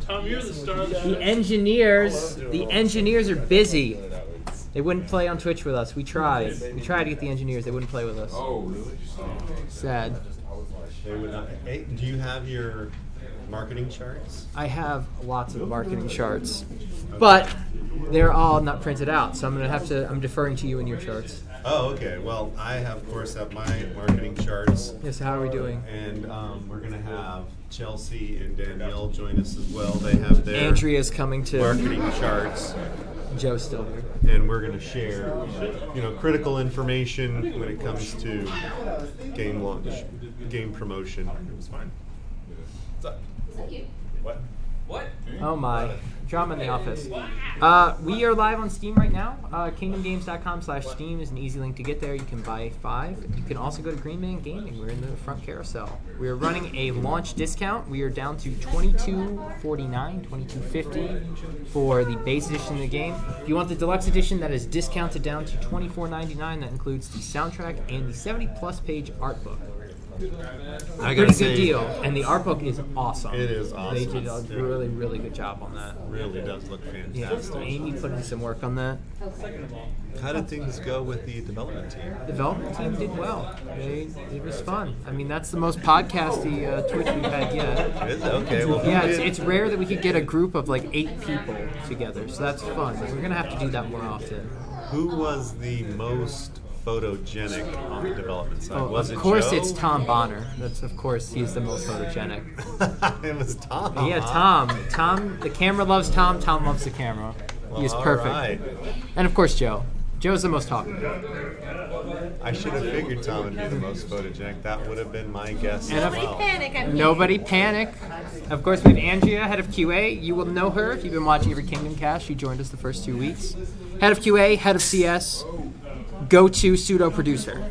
Speaker 7: Tom, you're the star of the show.
Speaker 2: The engineers are busy. They wouldn't play on Twitch with us. We tried. We tried to get the engineers. They wouldn't play with us.
Speaker 14: Oh, really?
Speaker 2: Sad.
Speaker 14: They would not. Hey, do you have your marketing charts?
Speaker 2: I have lots of marketing charts, but they're all not printed out. So I'm deferring to you and your charts.
Speaker 14: Oh, okay. Well, I of course have my marketing charts.
Speaker 2: Yes. How are we doing?
Speaker 14: And we're gonna have Chelsea and Danielle join us as well. They have their
Speaker 2: Andrea's coming too.
Speaker 14: marketing charts.
Speaker 2: Joe's still here.
Speaker 14: And we're going to share, critical information when it comes to game launch, game promotion. It was fine.
Speaker 5: What's up? What?
Speaker 12: What?
Speaker 2: Oh my. Drama in the office. We are live on Steam right now. KingdomGames.com/Steam is an easy link to get there. You can buy 5. You can also go to Green Man Gaming. We're in the front carousel. We are running a launch discount. We are down to $22.49, $22.50 for the base edition of the game. If you want the deluxe edition, that is discounted down to $24.99. That includes the soundtrack and the 70-plus page art book. Pretty good deal, and the art book is awesome.
Speaker 14: It is awesome.
Speaker 2: They did a really, really good job on that.
Speaker 14: Really does look fantastic.
Speaker 2: Yeah, so Amy put in some work on that.
Speaker 14: How did things go with the development team?
Speaker 2: The development team did well. It was fun. I mean, that's the most podcasty Twitch we've had yet.
Speaker 14: Is it? Okay. Well,
Speaker 2: Yeah, it's rare that we could get a group of like 8 people together, so that's fun. We're gonna have to do that more often.
Speaker 14: Who was the most photogenic on the development side?
Speaker 2: Oh,
Speaker 14: was
Speaker 2: of
Speaker 14: it
Speaker 2: course,
Speaker 14: Joe?
Speaker 2: it's Tom Bonner. That's of course he's the most photogenic.
Speaker 14: It was Tom.
Speaker 2: Yeah, Tom. Tom. The camera loves Tom. Tom loves the camera. He is
Speaker 14: Well,
Speaker 2: perfect.
Speaker 14: alright.
Speaker 2: And of course, Joe. Joe's the most talkative.
Speaker 14: I should have figured Tom would be the most photogenic. That would have been my guess
Speaker 2: And
Speaker 14: as
Speaker 2: of-
Speaker 14: well.
Speaker 2: Nobody panic. Of course, we have Andrea, head of QA. You will know her if you've been watching every Kingdom Cast. She joined us the first 2 weeks. Head of QA, head of CS, go-to pseudo-producer.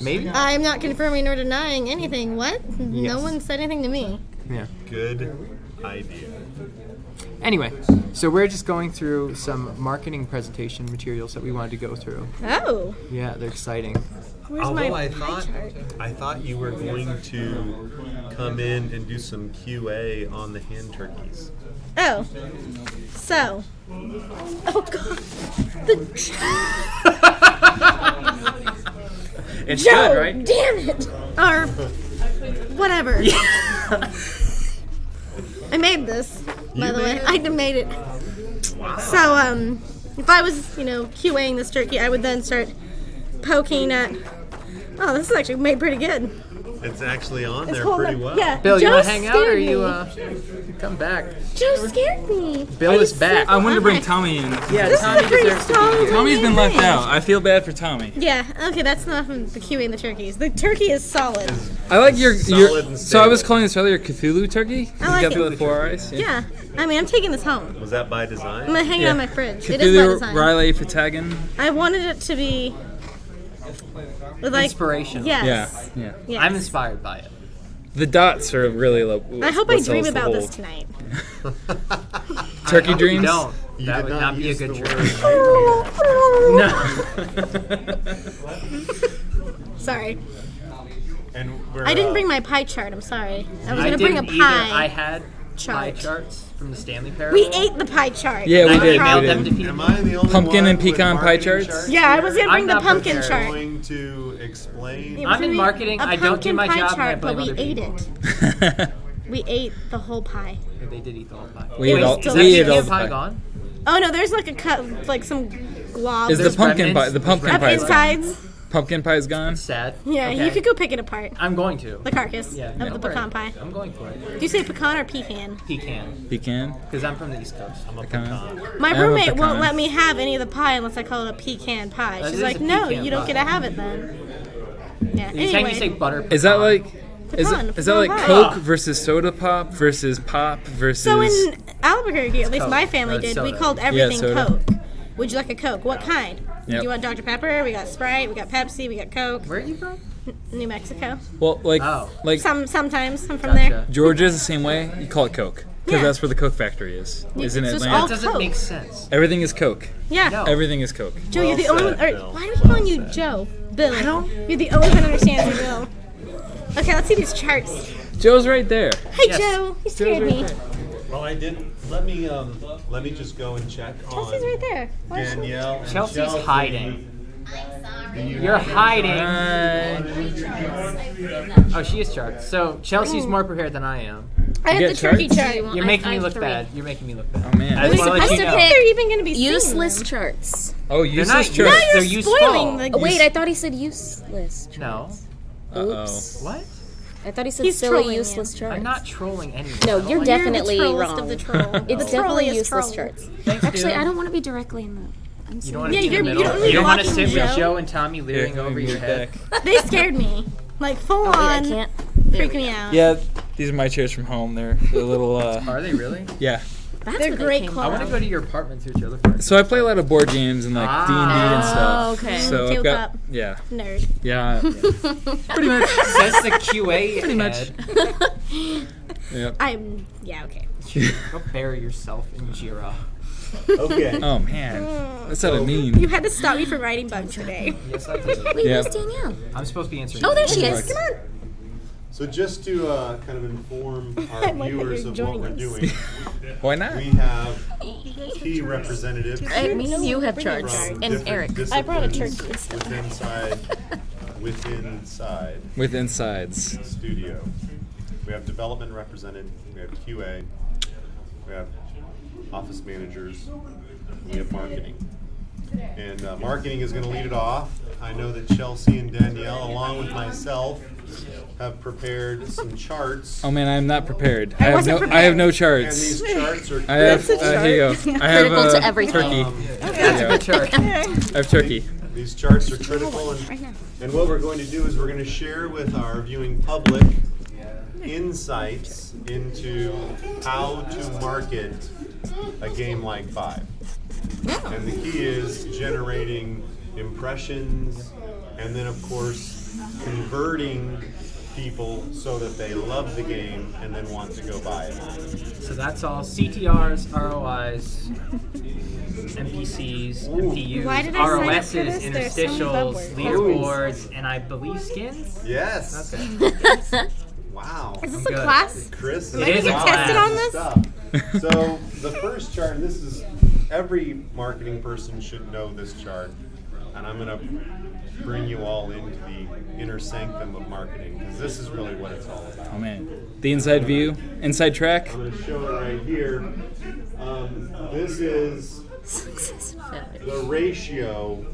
Speaker 2: Maybe?
Speaker 13: I'm not confirming or denying anything. What? No
Speaker 2: Yes.
Speaker 13: one said anything to me.
Speaker 2: Yeah.
Speaker 14: Good idea.
Speaker 2: Anyway, so we're just going through some marketing presentation materials that we wanted to go through.
Speaker 13: Oh.
Speaker 2: Yeah, they're exciting.
Speaker 13: Where's
Speaker 14: Although
Speaker 13: my
Speaker 14: I
Speaker 13: pie
Speaker 14: thought
Speaker 13: chart?
Speaker 14: you were going to come in and do some QA on the hand turkeys.
Speaker 13: Oh. So. Oh, God.
Speaker 2: It's
Speaker 13: Joe,
Speaker 2: good, right?
Speaker 13: Damn it. Or whatever. I made this, by the way. I made it. So, if I was, QAing this turkey, I would then start poking at Oh, this is actually made pretty good.
Speaker 14: It's actually on
Speaker 13: It's
Speaker 14: there
Speaker 13: holding
Speaker 14: pretty
Speaker 13: up.
Speaker 14: well.
Speaker 13: Yeah.
Speaker 2: Bill, you
Speaker 13: Joe
Speaker 2: want to hang out or
Speaker 13: scared
Speaker 2: you
Speaker 13: me.
Speaker 2: come back?
Speaker 13: Joe scared me.
Speaker 2: Bill is back.
Speaker 8: I wanted to bring Tommy in.
Speaker 2: Yeah,
Speaker 13: This
Speaker 2: Tommy
Speaker 13: is pretty
Speaker 2: deserves to be
Speaker 13: strong.
Speaker 2: here.
Speaker 8: Tommy's been left out. I feel bad for Tommy.
Speaker 13: Yeah, okay, that's enough of the QA and the turkeys. The turkey is solid.
Speaker 8: I like your
Speaker 14: Solid and
Speaker 8: so I was
Speaker 14: stable.
Speaker 8: calling this earlier Cthulhu turkey.
Speaker 13: I like
Speaker 8: you got
Speaker 13: it.
Speaker 8: the 4 eyes.
Speaker 13: Yeah. I mean, I'm taking this home.
Speaker 14: Was that by design?
Speaker 13: I'm gonna hang it
Speaker 8: Yeah.
Speaker 13: on my fridge. It is by
Speaker 8: Cthulhu
Speaker 13: design.
Speaker 8: Riley Fatagan.
Speaker 13: I wanted it to be like
Speaker 2: Inspirational.
Speaker 13: Yes.
Speaker 8: Yeah.
Speaker 13: Yes.
Speaker 2: I'm inspired by it.
Speaker 8: The dots are really low.
Speaker 13: I hope I dream about this tonight.
Speaker 8: Turkey
Speaker 2: I hope
Speaker 8: dreams.
Speaker 2: You don't.
Speaker 14: You
Speaker 2: That
Speaker 14: did
Speaker 2: would
Speaker 14: not
Speaker 2: not be a
Speaker 14: use
Speaker 2: good
Speaker 14: the
Speaker 2: dream. No.
Speaker 13: Sorry.
Speaker 14: And we're,
Speaker 13: I didn't bring my pie chart. I'm sorry. I was
Speaker 2: I
Speaker 13: gonna bring a
Speaker 2: didn't
Speaker 13: pie.
Speaker 2: either. I had pie
Speaker 13: chart.
Speaker 2: charts from the Stanley Parable.
Speaker 13: We ate the pie chart.
Speaker 8: Yeah, we
Speaker 2: I
Speaker 8: did.
Speaker 2: emailed
Speaker 8: We
Speaker 2: them
Speaker 8: did.
Speaker 2: to people.
Speaker 14: Am I the only
Speaker 8: Pumpkin
Speaker 14: one
Speaker 8: and
Speaker 14: with
Speaker 8: pecan pie
Speaker 14: marketing
Speaker 8: charts?
Speaker 14: charts
Speaker 13: Yeah, I
Speaker 14: here?
Speaker 13: was gonna bring
Speaker 2: I'm
Speaker 13: the
Speaker 2: not
Speaker 13: pumpkin
Speaker 2: prepared.
Speaker 13: chart.
Speaker 14: Going to explain.
Speaker 13: It
Speaker 2: I'm
Speaker 13: was
Speaker 2: in
Speaker 13: gonna be
Speaker 2: marketing.
Speaker 13: a
Speaker 2: I don't do
Speaker 13: pumpkin
Speaker 2: my
Speaker 13: pie
Speaker 2: job and I
Speaker 13: chart, but
Speaker 2: blame
Speaker 13: we
Speaker 2: other
Speaker 13: ate
Speaker 2: people.
Speaker 13: it. We ate the whole pie.
Speaker 2: They did eat the whole pie.
Speaker 8: We ate all-
Speaker 2: Is
Speaker 8: we
Speaker 2: that
Speaker 8: ate
Speaker 2: the
Speaker 8: all the
Speaker 2: pie
Speaker 8: pie.
Speaker 2: gone?
Speaker 13: Oh no, there's like a cut, like some globs.
Speaker 8: Is the
Speaker 2: There's
Speaker 8: pumpkin pie?
Speaker 2: remnants.
Speaker 8: The pumpkin
Speaker 13: Up
Speaker 8: pie is gone.
Speaker 13: insides.
Speaker 8: Pumpkin pie is gone.
Speaker 2: Sad.
Speaker 13: Yeah,
Speaker 2: Okay.
Speaker 13: you could go pick it apart.
Speaker 2: I'm going to.
Speaker 13: The carcass
Speaker 2: Yeah,
Speaker 13: of
Speaker 2: no
Speaker 13: the
Speaker 2: worry.
Speaker 13: pecan pie.
Speaker 2: I'm going for it.
Speaker 13: Do you say pecan or pecan?
Speaker 2: Pecan.
Speaker 8: Pecan.
Speaker 2: Because I'm from the East Coast. I'm a
Speaker 8: Pecan.
Speaker 13: My
Speaker 8: I'm a
Speaker 13: roommate won't
Speaker 8: pecan.
Speaker 13: let me have any of the pie unless I call it a pecan pie.
Speaker 2: That
Speaker 13: She's
Speaker 2: is
Speaker 13: like,
Speaker 2: a
Speaker 13: no,
Speaker 2: pecan
Speaker 13: you don't
Speaker 2: pie.
Speaker 13: get to have it then. Yeah.
Speaker 2: You're saying you say
Speaker 13: Anyway,
Speaker 2: butter pecan.
Speaker 8: Is that like?
Speaker 13: Pecan,
Speaker 8: Is that like
Speaker 13: pecan
Speaker 8: Coke
Speaker 13: pie.
Speaker 8: versus soda pop versus pop versus?
Speaker 13: so in Albuquerque, at least
Speaker 2: Coke.
Speaker 13: my family
Speaker 2: That's
Speaker 13: did, we
Speaker 2: soda.
Speaker 13: called everything
Speaker 8: soda.
Speaker 13: Coke. Would you like a Coke? What kind?
Speaker 8: Yep.
Speaker 13: Do you want Dr. Pepper? We got Sprite, we got Pepsi, we got Coke.
Speaker 2: Where are you from?
Speaker 13: New Mexico.
Speaker 8: Well, like
Speaker 2: Oh.
Speaker 13: Sometimes I'm from
Speaker 2: Gotcha.
Speaker 13: there.
Speaker 8: Georgia's the same way. You call it Coke because
Speaker 13: Yeah.
Speaker 8: that's where the Coke factory is. Is in
Speaker 13: It's just
Speaker 8: Atlanta.
Speaker 13: all
Speaker 2: That doesn't
Speaker 13: Coke.
Speaker 2: make sense.
Speaker 8: Everything is Coke.
Speaker 13: Yeah.
Speaker 2: No.
Speaker 8: Everything is Coke.
Speaker 13: Joe, you're the
Speaker 14: Well
Speaker 13: only one.
Speaker 14: said,
Speaker 13: Or,
Speaker 14: Bill.
Speaker 13: why do we calling you Joe? Bill. You're the only one who understands me, Bill. Okay, let's see these charts.
Speaker 8: Joe's right there.
Speaker 13: Hey,
Speaker 2: Yes.
Speaker 13: Joe. You scared me.
Speaker 14: Well, I didn't. Let me just go and check on
Speaker 13: Chelsea's right there. Why is she-
Speaker 14: Danielle. And
Speaker 2: Chelsea's
Speaker 14: Chelsea.
Speaker 2: hiding.
Speaker 14: Do you
Speaker 2: You're
Speaker 14: have any-
Speaker 2: hiding. Oh, she is charged. So Chelsea's more prepared than I am.
Speaker 13: I have
Speaker 8: get
Speaker 13: the turkey
Speaker 8: charts?
Speaker 13: chart.
Speaker 2: You're making me look bad. You're making me look bad.
Speaker 8: Oh man.
Speaker 2: I just want to let you know.
Speaker 13: They're even going to be
Speaker 15: Useless
Speaker 13: seen.
Speaker 15: charts.
Speaker 8: Oh,
Speaker 2: They're
Speaker 8: useless
Speaker 2: not
Speaker 8: charts.
Speaker 13: Now
Speaker 2: They're
Speaker 13: you're
Speaker 2: useful.
Speaker 13: spoiling the.
Speaker 15: Oh, wait, I thought he said useless.
Speaker 2: No.
Speaker 8: Uh-oh.
Speaker 15: Oops.
Speaker 2: What?
Speaker 15: I thought he said
Speaker 13: He's
Speaker 15: silly,
Speaker 13: trolling
Speaker 15: useless
Speaker 13: you.
Speaker 15: charts.
Speaker 2: I'm not trolling anyone.
Speaker 15: No,
Speaker 2: I don't
Speaker 15: you're
Speaker 2: like-
Speaker 15: definitely
Speaker 13: You're the trollest
Speaker 15: wrong.
Speaker 13: of the troll.
Speaker 15: It's
Speaker 13: The
Speaker 15: definitely
Speaker 13: trolliest
Speaker 15: useless
Speaker 13: troll.
Speaker 15: charts.
Speaker 2: Thanks,
Speaker 15: Actually,
Speaker 2: dude.
Speaker 15: I don't want to be directly in the. I'm
Speaker 2: You
Speaker 15: sorry.
Speaker 2: don't want to
Speaker 13: Yeah,
Speaker 2: be in the
Speaker 13: you're-
Speaker 2: middle.
Speaker 13: you don't
Speaker 2: You don't want to
Speaker 13: blocking
Speaker 2: sit with
Speaker 13: Joe.
Speaker 2: Joe and Tommy leering over your head.
Speaker 13: They scared me. Like, full
Speaker 15: Oh, wait, I
Speaker 13: on.
Speaker 15: can't.
Speaker 13: Freak me out.
Speaker 8: Yeah, these are my chairs from home. They're a little.
Speaker 2: Are they really?
Speaker 8: Yeah.
Speaker 15: That's
Speaker 13: They're
Speaker 15: where they
Speaker 13: great
Speaker 15: came
Speaker 2: I
Speaker 13: quality.
Speaker 2: want to go to your apartment to your other friends.
Speaker 8: So I play a lot of board games and like D&D and stuff.
Speaker 15: Oh, okay.
Speaker 8: So I've got
Speaker 13: Tabletop.
Speaker 8: yeah,
Speaker 13: Nerd.
Speaker 8: yeah,
Speaker 2: Pretty much. Says the QA.
Speaker 8: Pretty much.
Speaker 2: head.
Speaker 8: Yep.
Speaker 13: Yeah, okay.
Speaker 2: Go bury yourself in Jira.
Speaker 14: Okay.
Speaker 8: Oh man, that's what I
Speaker 13: You
Speaker 8: mean.
Speaker 13: had to stop me from writing bugs today.
Speaker 2: Yes, I did.
Speaker 15: Wait,
Speaker 8: Yeah.
Speaker 15: where's Danielle?
Speaker 2: I'm supposed to be answering.
Speaker 15: Oh, there she
Speaker 2: emails.
Speaker 15: is. Come on.
Speaker 14: So just to kind of inform our
Speaker 13: I like that
Speaker 14: viewers
Speaker 13: you're
Speaker 14: of what
Speaker 13: joining
Speaker 14: we're
Speaker 13: us.
Speaker 14: doing,
Speaker 8: Why not?
Speaker 14: we have key representatives
Speaker 15: Me and you have charts.
Speaker 14: from
Speaker 15: And
Speaker 14: different
Speaker 15: Eric.
Speaker 14: disciplines
Speaker 13: I brought a turkey.
Speaker 14: within
Speaker 8: With insides.
Speaker 14: studio. We have development represented, we have QA, we have office managers, we have marketing. And marketing is going to lead it off. I know that Chelsea and Danielle, along with myself, have prepared some charts.
Speaker 8: Oh man, I'm not prepared.
Speaker 13: I
Speaker 8: have
Speaker 13: wasn't
Speaker 8: no.
Speaker 13: prepared.
Speaker 8: I have no
Speaker 14: And
Speaker 8: charts.
Speaker 14: these charts are
Speaker 8: I have.
Speaker 13: That's a
Speaker 8: Here you
Speaker 13: chart.
Speaker 8: go. I have
Speaker 15: Critical to everything.
Speaker 8: turkey.
Speaker 2: That's a good chart.
Speaker 8: I have turkey.
Speaker 14: These charts are critical, and what we're going to do is we're going to share with our viewing public insights into how to market a game like 5. And the key is generating impressions, and then of course converting people so that they love the game and then want to go buy it.
Speaker 2: So that's all CTRs, ROIs, NPCs, MPUs,
Speaker 13: Why did I sign up for
Speaker 2: ROSs,
Speaker 13: this? There's so many
Speaker 2: interstitials,
Speaker 13: buzzwords.
Speaker 2: leaderboards, and I believe skins?
Speaker 14: Yes.
Speaker 2: Okay.
Speaker 14: Wow.
Speaker 13: Is this
Speaker 2: I'm
Speaker 13: a
Speaker 2: good.
Speaker 13: class?
Speaker 14: Chris,
Speaker 2: It is a
Speaker 13: Get tested
Speaker 2: class.
Speaker 13: on this?
Speaker 14: Stuff. So the first chart, and this is every marketing person should know this chart, and I'm going to bring you all into the inner sanctum of marketing because this is really what it's all about.
Speaker 8: Oh man, the inside view, inside track.
Speaker 14: I'm going to show it right here. This is the ratio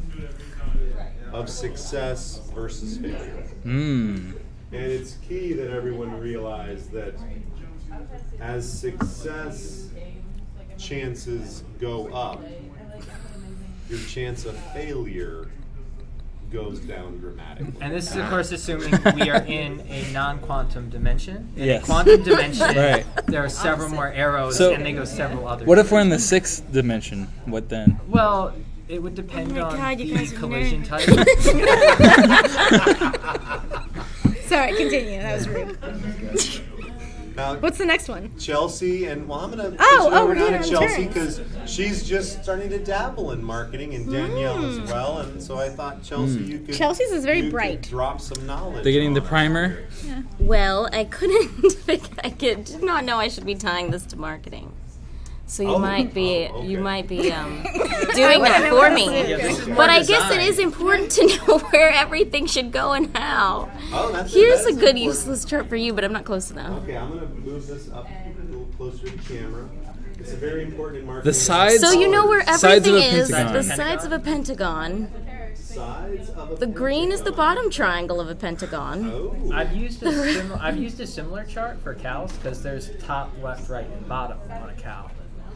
Speaker 14: of success versus failure.
Speaker 8: Mm.
Speaker 14: And it's key that everyone realize that as success chances go up, your chance of failure goes down dramatically.
Speaker 2: And this is, of course, assuming we are in a non-quantum dimension. In
Speaker 8: Yes.
Speaker 2: a quantum dimension,
Speaker 8: Right.
Speaker 2: there are several more arrows,
Speaker 8: So,
Speaker 2: and they go several other
Speaker 8: What if we're in the 6th dimension? What then?
Speaker 2: Well, it would depend on
Speaker 13: God, you
Speaker 2: the
Speaker 13: guys are
Speaker 2: collision
Speaker 13: nerds.
Speaker 2: type.
Speaker 13: Sorry, continue. That was rude.
Speaker 14: Now,
Speaker 13: What's the next one?
Speaker 14: Chelsea, and well, I'm going to
Speaker 13: we're doing
Speaker 14: to
Speaker 13: it in
Speaker 14: Chelsea
Speaker 13: turns.
Speaker 14: because she's just starting to dabble in marketing, and Danielle as well. And so I thought, Chelsea, you could
Speaker 13: Chelsea's is very
Speaker 14: you could
Speaker 13: bright.
Speaker 14: drop some knowledge.
Speaker 8: They're getting the
Speaker 14: on
Speaker 8: primer.
Speaker 15: Well, I did not know I should be tying this to marketing. So you might be doing that for me.
Speaker 2: Yeah, this is more
Speaker 15: But I guess it
Speaker 2: design.
Speaker 15: is important to know where everything should go and how.
Speaker 14: Oh, that
Speaker 15: Here's
Speaker 14: is
Speaker 15: a good
Speaker 14: important.
Speaker 15: useless chart for you, but I'm not close enough.
Speaker 14: Okay, I'm going to move this up a little closer to the camera. It's a very important in marketing.
Speaker 8: The sides.
Speaker 15: So you know where
Speaker 8: sides of
Speaker 15: everything
Speaker 8: a
Speaker 15: is.
Speaker 8: pentagon.
Speaker 15: The sides of a pentagon.
Speaker 14: Sides of a
Speaker 15: The green is the bottom triangle of a pentagon.
Speaker 14: Oh.
Speaker 2: I've used a similar chart for cows because there's top, left, right, and bottom on a cow.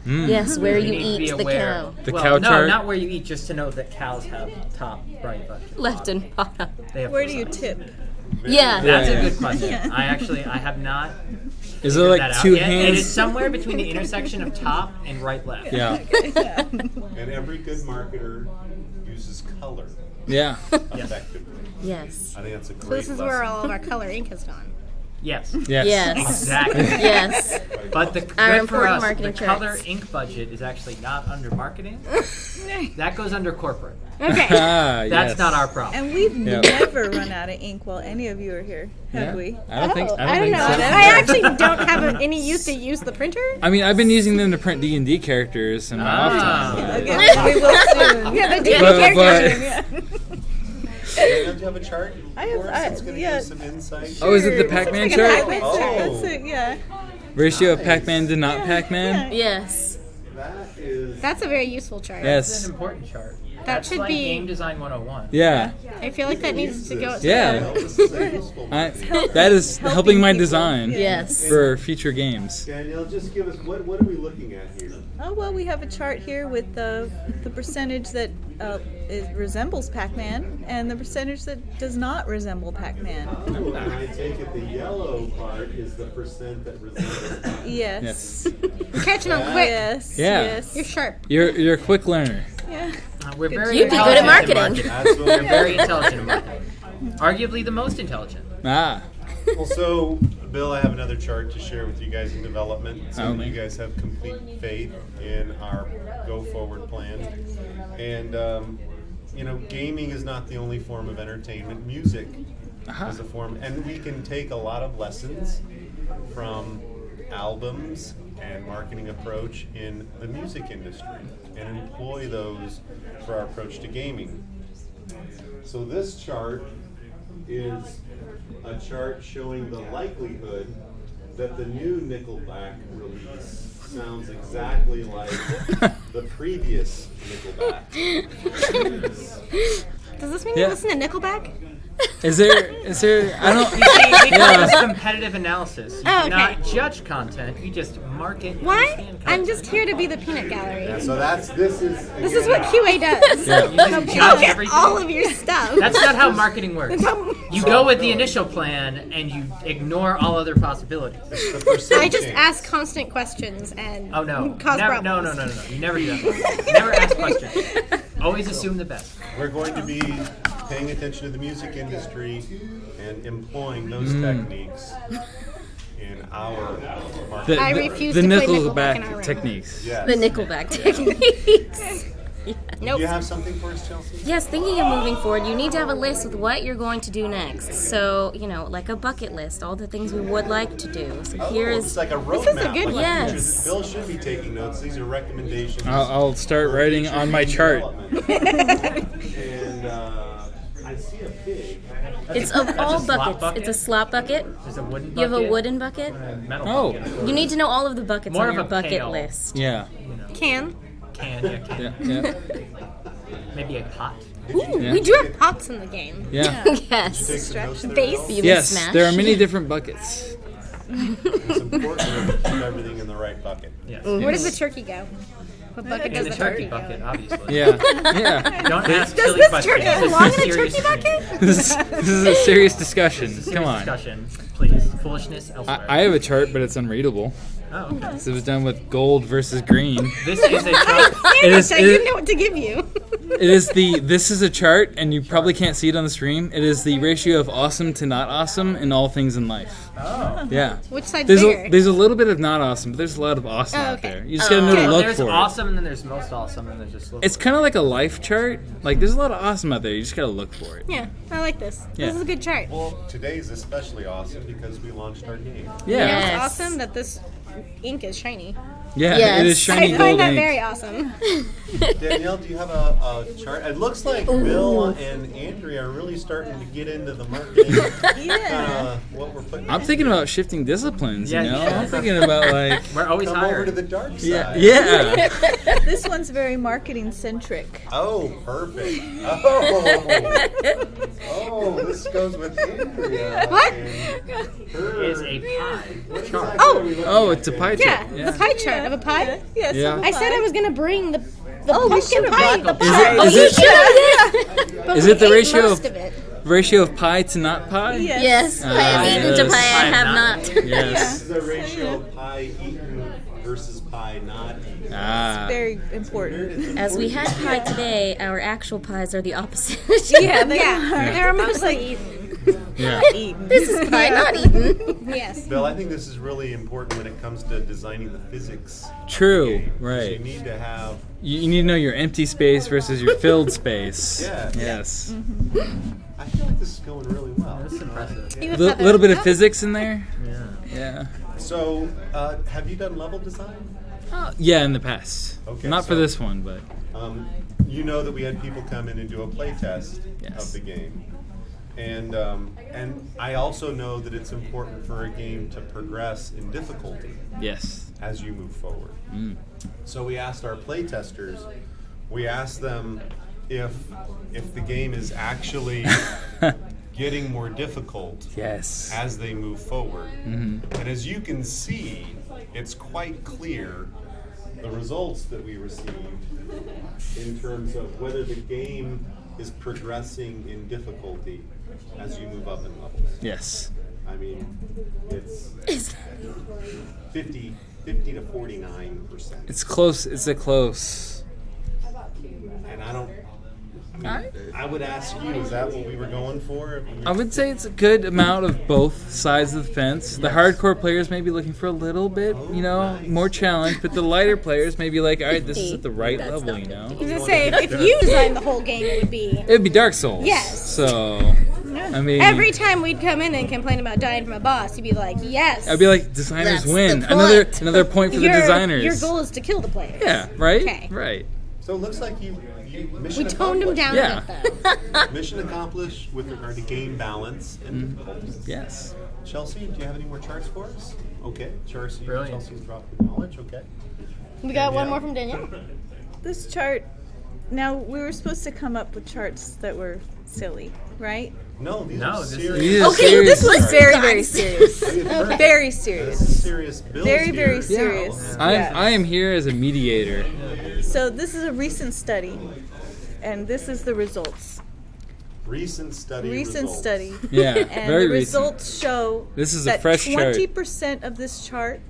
Speaker 15: Yes, where you
Speaker 2: need to be
Speaker 15: eat the
Speaker 2: aware.
Speaker 15: cow.
Speaker 8: The
Speaker 2: well,
Speaker 8: cow
Speaker 2: no,
Speaker 8: chart?
Speaker 2: not where you eat, just to know that cows have top, right,
Speaker 15: Left and bottom.
Speaker 2: They have
Speaker 9: Where
Speaker 2: four
Speaker 9: do you
Speaker 2: sides.
Speaker 9: tip?
Speaker 15: Yeah.
Speaker 2: That's
Speaker 8: Yeah.
Speaker 2: a good question. I have not.
Speaker 8: Is it
Speaker 2: figured
Speaker 8: like
Speaker 2: that out
Speaker 8: two
Speaker 2: yet. It is
Speaker 8: hands?
Speaker 2: somewhere between the intersection of top and right, left.
Speaker 8: Yeah.
Speaker 14: And every good marketer uses color
Speaker 8: Yeah.
Speaker 14: effectively.
Speaker 15: Yes.
Speaker 14: I think that's a great
Speaker 13: So this is
Speaker 14: lesson.
Speaker 13: where all of our color ink is gone.
Speaker 2: Yes.
Speaker 8: Yes.
Speaker 15: Yes.
Speaker 2: Exactly.
Speaker 15: Yes.
Speaker 2: But the
Speaker 15: Our
Speaker 2: good for
Speaker 15: important
Speaker 2: us,
Speaker 15: marketing
Speaker 2: the color
Speaker 15: charts.
Speaker 2: ink budget is actually not under marketing. That goes under corporate.
Speaker 13: Okay.
Speaker 8: Ah,
Speaker 2: That's
Speaker 8: yes.
Speaker 2: not our problem.
Speaker 9: And we've
Speaker 8: Yep.
Speaker 9: never run out of ink while any of you are here, have
Speaker 8: Yeah.
Speaker 9: we?
Speaker 8: I don't think.
Speaker 13: Oh,
Speaker 8: I don't think
Speaker 13: know.
Speaker 8: so.
Speaker 13: I actually don't have any use to use the printer.
Speaker 8: I mean, I've been using them to print D&D characters in my off
Speaker 2: Ah.
Speaker 8: time.
Speaker 9: Okay, we will soon.
Speaker 13: Yeah, the D&D
Speaker 8: But-
Speaker 13: characters.
Speaker 14: Don't you have a chart?
Speaker 9: I have-
Speaker 14: for us that's going to
Speaker 9: yeah.
Speaker 14: give some insight?
Speaker 8: Oh, is it the
Speaker 9: Sure.
Speaker 8: Pac-Man
Speaker 9: It's like a
Speaker 8: chart?
Speaker 9: Pac-Man
Speaker 14: Oh.
Speaker 9: chart. That's it, yeah.
Speaker 8: Ratio of Pac-Man to not Pac-Man?
Speaker 15: Yes.
Speaker 14: That is.
Speaker 13: That's a very useful chart.
Speaker 2: That's
Speaker 8: Yes.
Speaker 2: an important chart.
Speaker 13: That
Speaker 2: That's
Speaker 13: should
Speaker 2: like
Speaker 13: be-
Speaker 2: Game Design 101.
Speaker 8: Yeah.
Speaker 13: I feel like that needs to go.
Speaker 8: Yeah.
Speaker 14: This is a useful one.
Speaker 8: That is helping my
Speaker 9: people.
Speaker 8: design
Speaker 15: Yes.
Speaker 8: for future games.
Speaker 14: Danielle, just give us what are we looking at here?
Speaker 9: Oh, well, we have a chart here with the percentage that resembles Pac-Man and the percentage that does not resemble Pac-Man.
Speaker 14: Ooh, and I take it the yellow part is the percent that resembles.
Speaker 9: Yes.
Speaker 8: Yes.
Speaker 13: You're catching on quick.
Speaker 9: Yes.
Speaker 8: Yeah.
Speaker 9: Yes.
Speaker 13: You're sharp.
Speaker 8: You're a quick learner.
Speaker 9: Yeah.
Speaker 2: We're very
Speaker 15: You'd be good at
Speaker 2: intelligent in
Speaker 15: marketing.
Speaker 14: That's what
Speaker 2: We're very intelligent in marketing. Arguably the most intelligent.
Speaker 8: Ah.
Speaker 14: Well, so, Bill, I have another chart to share with you guys in development so that
Speaker 8: Okay.
Speaker 14: you guys have complete faith in our go-forward plan. And, gaming is not the only form of entertainment. Music is a form. And we can take a lot of lessons from albums and marketing approach in the music industry and employ those for our approach to gaming. So this chart is a chart showing the likelihood that the new Nickelback release sounds exactly like the previous Nickelback.
Speaker 13: Does this mean
Speaker 8: Yeah.
Speaker 13: you listen to Nickelback?
Speaker 8: Is there I don't
Speaker 2: You see, we call this
Speaker 8: Yeah.
Speaker 2: competitive analysis. You
Speaker 13: Oh,
Speaker 2: do
Speaker 13: okay.
Speaker 2: not judge content, you just market and
Speaker 13: Why?
Speaker 2: understand
Speaker 13: I'm
Speaker 2: content.
Speaker 13: just here to be the peanut gallery.
Speaker 14: So this is
Speaker 13: This is what QA does.
Speaker 8: Yeah.
Speaker 2: You just
Speaker 13: I'll
Speaker 2: judge
Speaker 13: get
Speaker 2: everything.
Speaker 13: all of your stuff.
Speaker 2: That's not how marketing works.
Speaker 13: That's how-
Speaker 2: You go with the initial plan and you ignore all other possibilities.
Speaker 13: I just ask constant questions and
Speaker 2: Oh no.
Speaker 13: cause
Speaker 2: Never, no.
Speaker 13: problems.
Speaker 2: You never do that. Never ask questions. Always assume the best.
Speaker 14: We're going to be paying attention to the music industry and employing those
Speaker 8: Mm.
Speaker 14: techniques in our marketing.
Speaker 8: the,
Speaker 13: I
Speaker 8: the,
Speaker 13: refuse
Speaker 8: the
Speaker 13: to play Nickelback in our
Speaker 8: Nickelback
Speaker 13: room.
Speaker 8: techniques.
Speaker 14: Yes.
Speaker 15: The Nickelback techniques.
Speaker 14: Do you have something for us, Chelsea?
Speaker 15: Yes, thinking of moving forward, you need to have a list with what you're going to do next. So, like a bucket list, all the things we would like to do. So here
Speaker 14: It's
Speaker 15: is.
Speaker 14: like a roadmap.
Speaker 13: This is a good
Speaker 14: like
Speaker 13: one.
Speaker 15: Yes.
Speaker 14: Bill should be taking notes. These are recommendations.
Speaker 8: I'll start writing on my chart.
Speaker 14: And I see a pig.
Speaker 15: It's of all
Speaker 2: a slop
Speaker 15: buckets.
Speaker 2: bucket?
Speaker 15: It's a slop bucket.
Speaker 2: There's a wooden
Speaker 15: You have
Speaker 2: bucket.
Speaker 15: a wooden bucket.
Speaker 2: and a metal
Speaker 8: Oh.
Speaker 2: bucket.
Speaker 15: You need to know all of the buckets
Speaker 2: More
Speaker 15: on
Speaker 2: of
Speaker 15: your
Speaker 2: a
Speaker 15: bucket
Speaker 2: pail.
Speaker 15: list.
Speaker 8: Yeah.
Speaker 13: Can.
Speaker 2: Can.
Speaker 8: Yeah. Yeah.
Speaker 2: Maybe a pot.
Speaker 13: Ooh,
Speaker 8: Yeah.
Speaker 13: we do have pots in the game.
Speaker 8: Yeah.
Speaker 15: Yes.
Speaker 13: Base.
Speaker 15: You
Speaker 8: Yes,
Speaker 15: smash.
Speaker 8: there are many different buckets.
Speaker 14: It's important to keep everything in the right bucket.
Speaker 2: Yes.
Speaker 13: Where does the turkey go? What bucket
Speaker 2: In
Speaker 13: does
Speaker 2: the
Speaker 13: the
Speaker 2: turkey
Speaker 13: turkey
Speaker 2: bucket,
Speaker 13: go?
Speaker 2: obviously.
Speaker 8: Yeah. Yeah.
Speaker 2: Don't ask
Speaker 13: Does
Speaker 2: silly
Speaker 13: this
Speaker 2: questions.
Speaker 13: turkey
Speaker 2: This is
Speaker 13: belong in the
Speaker 2: serious
Speaker 13: turkey bucket?
Speaker 8: This is a serious discussion.
Speaker 2: Serious
Speaker 8: Come on.
Speaker 2: discussion, please. Foolishness elsewhere.
Speaker 8: I have a chart, but it's unreadable.
Speaker 2: Oh, okay.
Speaker 8: So it was done with gold versus green.
Speaker 2: This is a chart.
Speaker 8: It is.
Speaker 13: I didn't know what to give you.
Speaker 8: It is the. This is a chart, and you probably can't see it on the screen. It is the ratio of awesome to not awesome in all things in life.
Speaker 2: Oh.
Speaker 8: Yeah.
Speaker 13: Which side's
Speaker 8: There's
Speaker 13: bigger?
Speaker 8: there's a little bit of not awesome, but there's a lot of awesome
Speaker 13: Oh,
Speaker 8: out
Speaker 13: okay.
Speaker 8: there. You just gotta know to look
Speaker 2: There's
Speaker 8: for
Speaker 2: awesome, and then there's most awesome, and there's just.
Speaker 8: It's kind of like a life chart. Like there's a lot of awesome out there. You just gotta look for it.
Speaker 13: Yeah, I like this.
Speaker 8: Yeah.
Speaker 13: This is a good chart.
Speaker 14: Well, today's especially awesome because we launched our game.
Speaker 8: Yeah.
Speaker 13: It's awesome that this ink is shiny.
Speaker 8: Yeah, it is shiny
Speaker 13: I
Speaker 8: gold
Speaker 13: find that
Speaker 8: ink.
Speaker 13: very awesome.
Speaker 14: Danielle, do you have a chart? It looks like Bill and Andrea are really starting to get into the marketing. What we're putting.
Speaker 8: I'm thinking about shifting disciplines.
Speaker 2: Yeah,
Speaker 8: you know,
Speaker 2: yeah.
Speaker 8: I'm thinking about like
Speaker 2: We're always
Speaker 14: Come
Speaker 2: hiring.
Speaker 14: over to the dark side.
Speaker 8: yeah, yeah.
Speaker 9: This one's very marketing centric.
Speaker 14: Oh, perfect. Oh, this goes with Andrea.
Speaker 13: What?
Speaker 2: Is a pie chart.
Speaker 8: Oh, it's a pie
Speaker 13: Yeah,
Speaker 8: chart.
Speaker 13: the pie chart of a pie.
Speaker 9: Yes.
Speaker 8: Yeah.
Speaker 13: I said I was gonna bring the
Speaker 9: we
Speaker 13: pumpkin
Speaker 9: should have
Speaker 13: pie.
Speaker 9: brought the
Speaker 8: Is
Speaker 9: pie.
Speaker 8: it? Is
Speaker 13: you
Speaker 8: it?
Speaker 13: should have.
Speaker 8: Is it the ratio
Speaker 13: most of it?
Speaker 8: Ratio of pie to not pie?
Speaker 9: Yes.
Speaker 15: Yes, I have eaten to
Speaker 8: yes.
Speaker 15: pie. I have not.
Speaker 8: Yes.
Speaker 14: This is a ratio of pie eaten versus pie not eaten.
Speaker 8: Ah.
Speaker 9: Very important.
Speaker 15: As we had pie today, our actual pies are the opposite.
Speaker 9: Yeah, they are.
Speaker 13: They're mostly eaten.
Speaker 8: Yeah.
Speaker 15: This is pie not eaten.
Speaker 13: Yes.
Speaker 14: Bill, I think this is really important when it comes to designing the physics.
Speaker 8: True.
Speaker 14: game, 'cause
Speaker 8: Right.
Speaker 14: You need to have.
Speaker 8: You need to know your empty space versus your filled space.
Speaker 14: Yeah.
Speaker 8: Yes.
Speaker 14: I feel like this is going really well.
Speaker 2: This is impressive.
Speaker 13: You have
Speaker 8: A little bit of physics in there.
Speaker 2: Yeah.
Speaker 8: Yeah.
Speaker 14: So, have you done level design?
Speaker 8: Yeah, in the past.
Speaker 14: Okay,
Speaker 8: Not for
Speaker 14: so-
Speaker 8: this one, but
Speaker 14: You know that we had people come in and do a play test
Speaker 8: Yes.
Speaker 14: of the game. And I also know that it's important for a game to progress in difficulty
Speaker 8: yes.
Speaker 14: as you move forward.
Speaker 8: Mm.
Speaker 14: So we asked our play testers, we asked them if the game is actually getting more difficult
Speaker 8: Yes.
Speaker 14: as they move forward.
Speaker 8: Mhm.
Speaker 14: And as you can see, it's quite clear the results that we received in terms of whether the game is progressing in difficulty as you move up in levels.
Speaker 8: Yes.
Speaker 14: I mean, it's 50 to 49%.
Speaker 8: It's close. It's a close.
Speaker 14: And I would ask you, is that what we were going for?
Speaker 8: I would say it's a good amount of both sides of the fence. The hardcore players may be looking for a little bit, more challenge, but the lighter players may be like, all right, this is at the right level, you know?
Speaker 13: I was gonna say, if you designed the whole game, it would be.
Speaker 8: It would be Dark Souls.
Speaker 13: Yes.
Speaker 8: So, I mean,
Speaker 13: Every time we'd come in and complain about dying from a boss, you'd be like, "Yes."
Speaker 8: I'd be like, designers
Speaker 13: That's
Speaker 8: win.
Speaker 13: the point.
Speaker 8: Another point for the designers.
Speaker 13: Your goal is to kill the player.
Speaker 8: Yeah. Right.
Speaker 13: Okay.
Speaker 8: Right.
Speaker 14: So it looks like you mission
Speaker 13: We toned him down
Speaker 8: Yeah.
Speaker 13: a bit, though.
Speaker 14: Mission accomplished with regard to game balance and difficulty.
Speaker 8: Yes.
Speaker 14: Chelsea, do you have any more charts for us? Okay, Chelsea.
Speaker 2: Brilliant.
Speaker 14: Chelsea's dropped the knowledge. Okay.
Speaker 13: We got one more from Danielle.
Speaker 9: This chart. Now we were supposed to come up with charts that were silly, right?
Speaker 14: No, these
Speaker 2: No,
Speaker 14: are
Speaker 2: this is-
Speaker 14: serious.
Speaker 8: These are
Speaker 9: Okay,
Speaker 8: serious
Speaker 9: this was
Speaker 8: charts.
Speaker 9: very, very serious.
Speaker 14: Okay.
Speaker 9: Very
Speaker 14: This
Speaker 9: serious.
Speaker 14: is serious. Bill's
Speaker 9: Very, very
Speaker 14: here.
Speaker 9: serious.
Speaker 8: I am here as a mediator.
Speaker 9: So this is a recent study, and this is the results.
Speaker 14: Recent study.
Speaker 9: Recent
Speaker 14: results.
Speaker 9: study.
Speaker 8: Yeah,
Speaker 9: And
Speaker 8: very
Speaker 9: the
Speaker 8: recent.
Speaker 9: results show
Speaker 8: This is a
Speaker 9: that
Speaker 8: fresh chart.
Speaker 9: 20% of this chart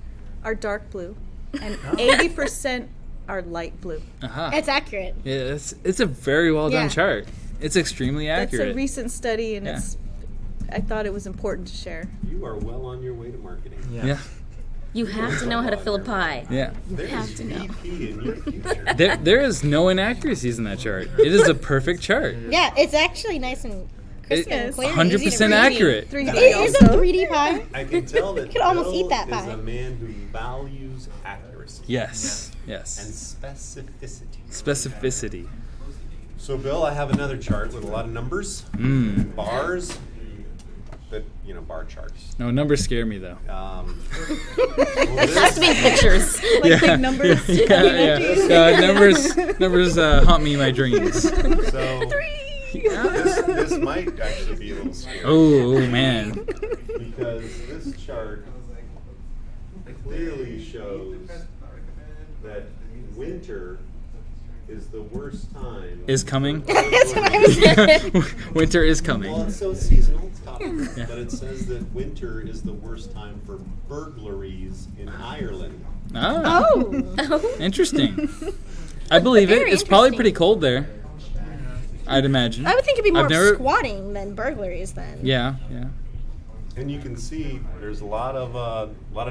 Speaker 9: are dark blue, and 80% are light blue.
Speaker 8: Aha.
Speaker 13: It's accurate.
Speaker 8: Yeah, it's a very well done
Speaker 13: Yeah.
Speaker 8: chart. It's extremely
Speaker 9: That's
Speaker 8: accurate.
Speaker 9: a recent study, and
Speaker 8: Yeah.
Speaker 9: I thought it was important to share.
Speaker 14: You are well on your way to marketing.
Speaker 8: Yeah.
Speaker 15: You have to know how to fill a pie.
Speaker 8: Yeah.
Speaker 14: There's
Speaker 15: have to know.
Speaker 14: VP in your future.
Speaker 8: There is no inaccuracies in that chart. It is a perfect chart.
Speaker 13: Yeah, it's actually nice and crisp
Speaker 8: It-
Speaker 13: and clear.
Speaker 8: 100% accurate.
Speaker 9: 3D
Speaker 13: It is a
Speaker 9: also.
Speaker 13: 3D pie.
Speaker 14: I can tell that
Speaker 13: You could almost
Speaker 14: Bill
Speaker 13: eat that
Speaker 14: is
Speaker 13: pie.
Speaker 14: a man who values accuracy
Speaker 8: Yes.
Speaker 14: and
Speaker 8: Yes.
Speaker 14: specificity.
Speaker 8: Specificity.
Speaker 14: So, Bill, I have another chart with a lot of numbers,
Speaker 8: Mm.
Speaker 14: bars, but bar charts.
Speaker 8: No, numbers scare me though.
Speaker 15: It has to be in pictures.
Speaker 9: Like big numbers.
Speaker 8: Yeah. Numbers haunt me in my dreams.
Speaker 14: So, This might actually be a little scary.
Speaker 8: Oh man.
Speaker 14: Because this chart clearly shows that winter is the worst time.
Speaker 8: Is coming.
Speaker 13: That's what I was saying.
Speaker 8: Winter is coming.
Speaker 14: Well, it's so seasonal. It's topical.
Speaker 8: Yeah.
Speaker 14: But it says that winter is the worst time for burglaries in Ireland.
Speaker 8: Oh. Interesting. I believe it.
Speaker 13: Very
Speaker 8: It's probably
Speaker 13: interesting.
Speaker 8: pretty cold there. I'd imagine.
Speaker 13: I would think it'd be more
Speaker 8: I've never-
Speaker 13: squatting than burglaries then.
Speaker 8: Yeah, yeah.
Speaker 14: And you can see there's a lot of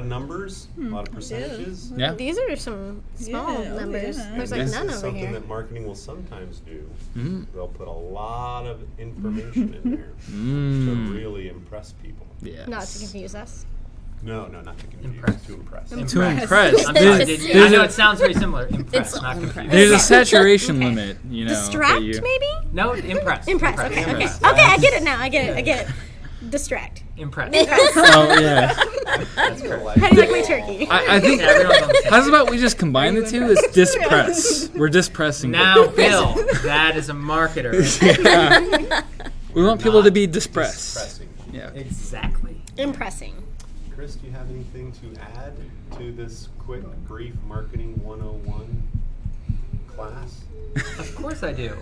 Speaker 14: numbers, a lot of percentages.
Speaker 8: Yeah.
Speaker 13: These are some small
Speaker 9: Yeah, oh,
Speaker 13: numbers.
Speaker 9: yeah.
Speaker 13: There's
Speaker 14: And
Speaker 13: like
Speaker 14: this
Speaker 13: none
Speaker 14: is
Speaker 13: over
Speaker 14: something
Speaker 13: here.
Speaker 14: that marketing will sometimes do.
Speaker 8: Mm.
Speaker 14: They'll put a lot of information in there to really impress people.
Speaker 8: Yeah.
Speaker 13: Not to confuse us.
Speaker 14: No, not to confuse.
Speaker 2: Impress.
Speaker 14: To impress.
Speaker 8: To impress.
Speaker 2: I'm
Speaker 8: There's-
Speaker 2: sorry. I know it sounds very similar. Impress,
Speaker 15: It's
Speaker 2: not
Speaker 15: impress.
Speaker 2: confused.
Speaker 8: There's a saturation limit, you know.
Speaker 13: Distract,
Speaker 8: that you-
Speaker 13: maybe?
Speaker 2: No, impress.
Speaker 13: Impress. Okay, okay.
Speaker 2: Impress.
Speaker 13: Okay, I get it now. I get it. Distract.
Speaker 2: Impress.
Speaker 8: Oh yeah.
Speaker 14: That's correct.
Speaker 13: How do you like my turkey?
Speaker 8: I think.
Speaker 2: Everyone's on the same
Speaker 8: How's about we just combine the two? It's dispress. We're dispressing.
Speaker 2: Now, Bill, that is a marketer.
Speaker 8: Yeah. We want people to be dispressed.
Speaker 14: Pressing.
Speaker 8: Yeah.
Speaker 2: Exactly.
Speaker 13: Impressing.
Speaker 14: Chris, do you have anything to add to this quick, brief marketing 101 class?
Speaker 2: Of course I do.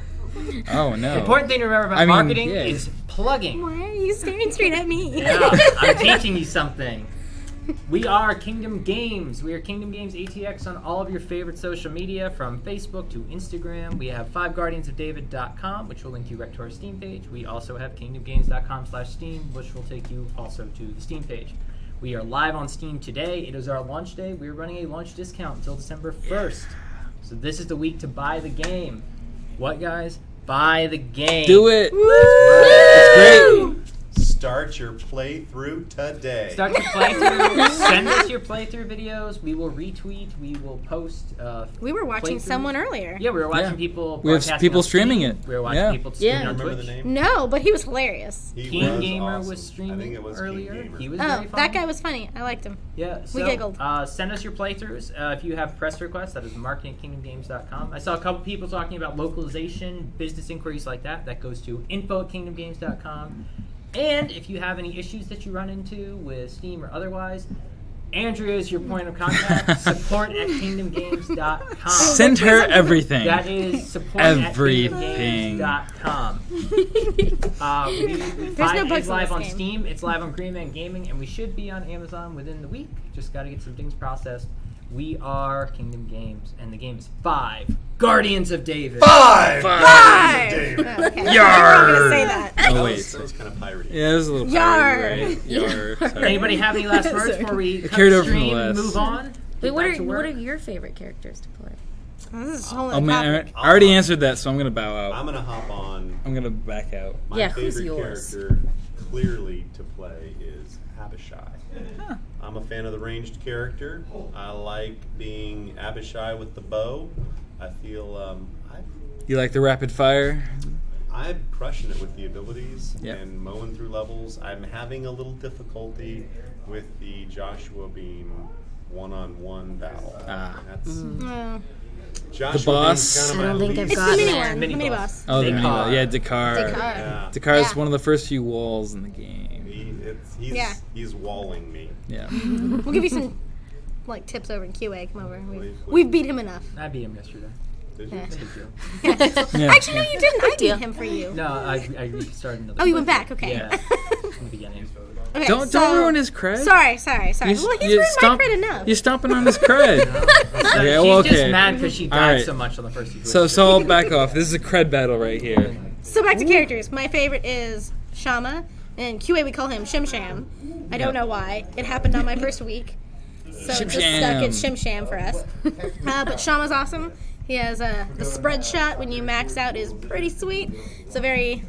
Speaker 8: Oh no.
Speaker 2: The important thing to remember about
Speaker 8: I mean,
Speaker 2: marketing
Speaker 8: yeah.
Speaker 2: is plugging.
Speaker 13: Why are you staring straight at me?
Speaker 2: Yeah, I'm teaching you something. We are Kingdom Games. We are Kingdom Games ATX on all of your favorite social media, from Facebook to Instagram. We have 5guardiansofdavid.com, which will link you right to our Steam page. We also have kingdomgames.com/Steam, which will take you also to the Steam page. We are live on Steam today. It is our launch day. We're running a launch discount until December 1st. So this is the week to buy the game. What, guys? Buy the game.
Speaker 8: Do it.
Speaker 2: It's great.
Speaker 14: Start your playthrough today.
Speaker 2: Start your playthrough. Send us your playthrough videos. We will retweet. We will post.
Speaker 13: We were watching
Speaker 2: playthroughs.
Speaker 13: someone earlier.
Speaker 2: Yeah, we were watching
Speaker 8: Yeah.
Speaker 2: people.
Speaker 8: We have
Speaker 2: broadcasting
Speaker 8: people
Speaker 2: on
Speaker 8: streaming
Speaker 2: Steam.
Speaker 8: it.
Speaker 2: We were watching
Speaker 8: Yeah.
Speaker 2: people streaming
Speaker 13: Yeah.
Speaker 2: on
Speaker 14: Remember
Speaker 2: Twitch.
Speaker 14: the name?
Speaker 13: No, but he was hilarious.
Speaker 14: He
Speaker 2: King
Speaker 14: was
Speaker 2: Gamer
Speaker 14: awesome.
Speaker 2: was streaming
Speaker 14: I think it was
Speaker 2: earlier.
Speaker 14: King Gamer.
Speaker 2: He was
Speaker 13: Oh,
Speaker 2: very fun.
Speaker 13: that guy was funny. I liked him.
Speaker 2: Yeah, so,
Speaker 13: We giggled.
Speaker 2: Send us your playthroughs. If you have press requests, that is marketing@kingdomgames.com. I saw a couple people talking about localization, business inquiries like that. That goes to info@kingdomgames.com. And if you have any issues that you run into with Steam or otherwise, Andrea is your point of contact. support@kingdomgames.com.
Speaker 8: Send her everything.
Speaker 2: That is support
Speaker 8: Everything.
Speaker 2: @kingdomgames.com.
Speaker 13: There's no bugs
Speaker 2: It's
Speaker 13: in
Speaker 2: live
Speaker 13: this
Speaker 2: on
Speaker 13: game.
Speaker 2: Steam. It's live on Green Man Gaming, and we should be on Amazon within the week. Just got to get some things processed. We are Kingdom Games, and the game is 5 Guardians of David.
Speaker 13: Five!
Speaker 14: David.
Speaker 13: Oh, okay.
Speaker 8: Yar!
Speaker 13: I'm going to say that.
Speaker 8: Oh wait.
Speaker 14: That was kind of piratey.
Speaker 8: Yeah, it was a little
Speaker 13: Yar!
Speaker 8: pirate, right? Yar. Sorry.
Speaker 2: Anybody have any last words before we cut
Speaker 8: carried
Speaker 2: the
Speaker 8: over from the
Speaker 2: stream and
Speaker 8: last.
Speaker 2: move on?
Speaker 15: Wait,
Speaker 2: Get
Speaker 15: what
Speaker 2: back
Speaker 15: are
Speaker 2: to work?
Speaker 15: your favorite characters to play?
Speaker 13: This is a whole
Speaker 8: Oh
Speaker 13: other
Speaker 8: man,
Speaker 13: topic.
Speaker 8: I already answered that, so I'm gonna bow out.
Speaker 14: I'm going to hop on.
Speaker 8: I'm gonna back out.
Speaker 14: My
Speaker 15: Yeah, who's
Speaker 14: favorite
Speaker 15: yours?
Speaker 14: character, clearly to play, is Abishai. I'm a fan of the ranged character. I like being Abishai with the bow. I feel
Speaker 8: You like the rapid fire?
Speaker 14: I'm crushing it with the abilities
Speaker 8: Yep.
Speaker 14: and mowing through levels. I'm having a little difficulty with the Joshua Beam one-on-one battle.
Speaker 8: Ah.
Speaker 14: That's
Speaker 13: No.
Speaker 14: Joshua
Speaker 8: The boss?
Speaker 14: Beam's kind
Speaker 15: I
Speaker 14: of
Speaker 15: don't
Speaker 14: my
Speaker 15: think I've
Speaker 14: least-
Speaker 13: It's the
Speaker 15: gotten
Speaker 13: mini
Speaker 15: there.
Speaker 13: one.
Speaker 2: Mini
Speaker 13: The mini
Speaker 2: boss.
Speaker 13: boss.
Speaker 8: Oh, the mini
Speaker 2: Dakar.
Speaker 8: boss. Yeah, Dakar.
Speaker 13: Dakar.
Speaker 14: Yeah.
Speaker 8: Dakar is
Speaker 13: Yeah.
Speaker 8: one of the first few walls in the game.
Speaker 14: He's
Speaker 13: Yeah.
Speaker 14: he's walling me.
Speaker 8: Yeah.
Speaker 13: We'll give you some like tips over in QA. Come over.
Speaker 14: Please.
Speaker 13: We've beat him enough.
Speaker 2: I beat him yesterday.
Speaker 14: Did you?
Speaker 13: Yeah.
Speaker 2: No big deal.
Speaker 8: Yeah.
Speaker 13: Actually, no, you didn't. I beat him for you.
Speaker 2: No, I restarted another.
Speaker 13: Oh, you went
Speaker 2: one.
Speaker 13: back. Okay.
Speaker 2: Yeah, in the beginning.
Speaker 13: Okay,
Speaker 8: Don't
Speaker 13: so-
Speaker 8: ruin his cred.
Speaker 13: Sorry. Well, he's ruined my cred enough.
Speaker 8: You're stomping on his cred. Okay,
Speaker 2: She's
Speaker 8: well,
Speaker 2: just
Speaker 8: okay.
Speaker 2: mad because she
Speaker 8: All
Speaker 2: died
Speaker 8: right.
Speaker 2: so much on the first few.
Speaker 8: So I'll back off. This is a cred battle right here.
Speaker 13: So back to characters. My favorite is Shama. In QA, we call him Shim Sham. I don't know why. It happened on my first week. So it just stuck at Shim Sham for us. But Shama's awesome. He has the spread shot when you max out is pretty sweet. It's a very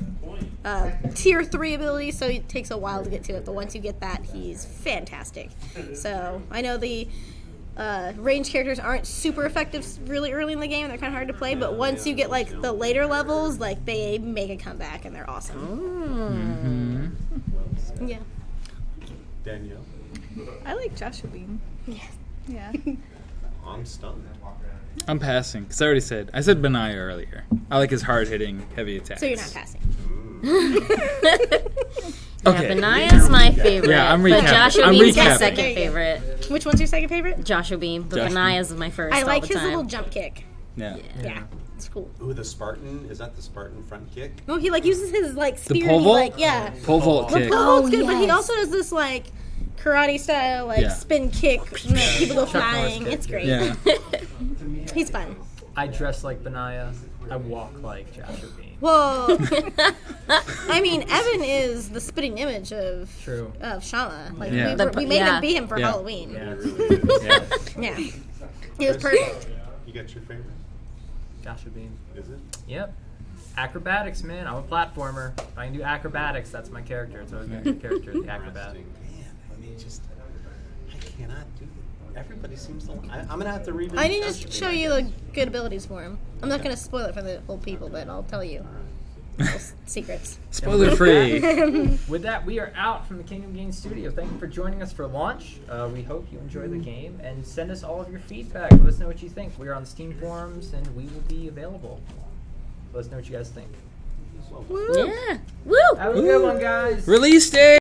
Speaker 13: tier 3 ability, so it takes a while to get to it. But once you get that, he's fantastic. So I know the range characters aren't super effective really early in the game. They're kind of hard to play. But once you get like the later levels, like they make a comeback and they're awesome. Yeah.
Speaker 14: Danielle.
Speaker 9: I like Joshua Beam.
Speaker 13: Yes.
Speaker 9: Yeah.
Speaker 14: I'm stunned.
Speaker 8: I'm passing because I said Benaya earlier. I like his hard hitting, heavy attacks.
Speaker 13: So you're not passing.
Speaker 8: Okay.
Speaker 15: Yeah, Benaya's my favorite.
Speaker 8: Yeah, I'm
Speaker 15: but
Speaker 8: recapping.
Speaker 15: Joshua
Speaker 8: I'm
Speaker 15: Beam's my
Speaker 8: recapping.
Speaker 15: second favorite.
Speaker 13: Which one's your second favorite?
Speaker 15: Joshua Beam, but
Speaker 8: Josh
Speaker 15: Benaya's my first.
Speaker 13: I like
Speaker 15: all the
Speaker 13: his
Speaker 15: time.
Speaker 13: little jump kick.
Speaker 8: Yeah.
Speaker 13: Yeah, it's cool.
Speaker 14: Ooh, the Spartan. Is that the Spartan front kick?
Speaker 13: No, he like uses his like spear.
Speaker 8: pole vault?
Speaker 13: Like, yeah.
Speaker 8: Pole vault
Speaker 13: The
Speaker 8: kick.
Speaker 13: pole vault's good,
Speaker 15: Oh,
Speaker 13: but he
Speaker 15: yes.
Speaker 13: also does this like karate style like
Speaker 8: Yeah.
Speaker 13: spin kick. And then people go
Speaker 2: Chuck Norris
Speaker 13: flying.
Speaker 2: kick,
Speaker 13: It's great.
Speaker 8: Yeah.
Speaker 13: He's fun.
Speaker 2: I dress like Benaya. I walk like Joshua Bean.
Speaker 13: Well, I mean, Evan is the spitting image of
Speaker 2: True.
Speaker 13: Shama. Like
Speaker 8: Yeah.
Speaker 13: we made
Speaker 15: Yeah.
Speaker 13: him be him for
Speaker 8: Yeah.
Speaker 13: Halloween.
Speaker 2: Yeah.
Speaker 8: Yeah.
Speaker 13: Yeah, he was perfect.
Speaker 14: You got your favorite?
Speaker 2: Joshua Bean.
Speaker 14: Is it?
Speaker 2: Yep. Acrobatics, man. I'm a platformer. If I can do acrobatics, that's my character. It's always been my character, the acrobat.
Speaker 14: Man, I mean, just I cannot do that. Everybody seems to. I'm gonna have to read.
Speaker 13: I need to show you the good abilities for him. I'm not going to spoil it for the old people, but I'll tell you little secrets.
Speaker 8: Spoiler free.
Speaker 2: With that, we are out from the Kingdom Games studio. Thank you for joining us for launch. We hope you enjoy the game and send us all of your feedback. Let us know what you think. We are on the Steam forums and we will be available. Let us know what you guys think.
Speaker 15: Yeah. Woo!
Speaker 2: Have a good one, guys.
Speaker 8: Release day.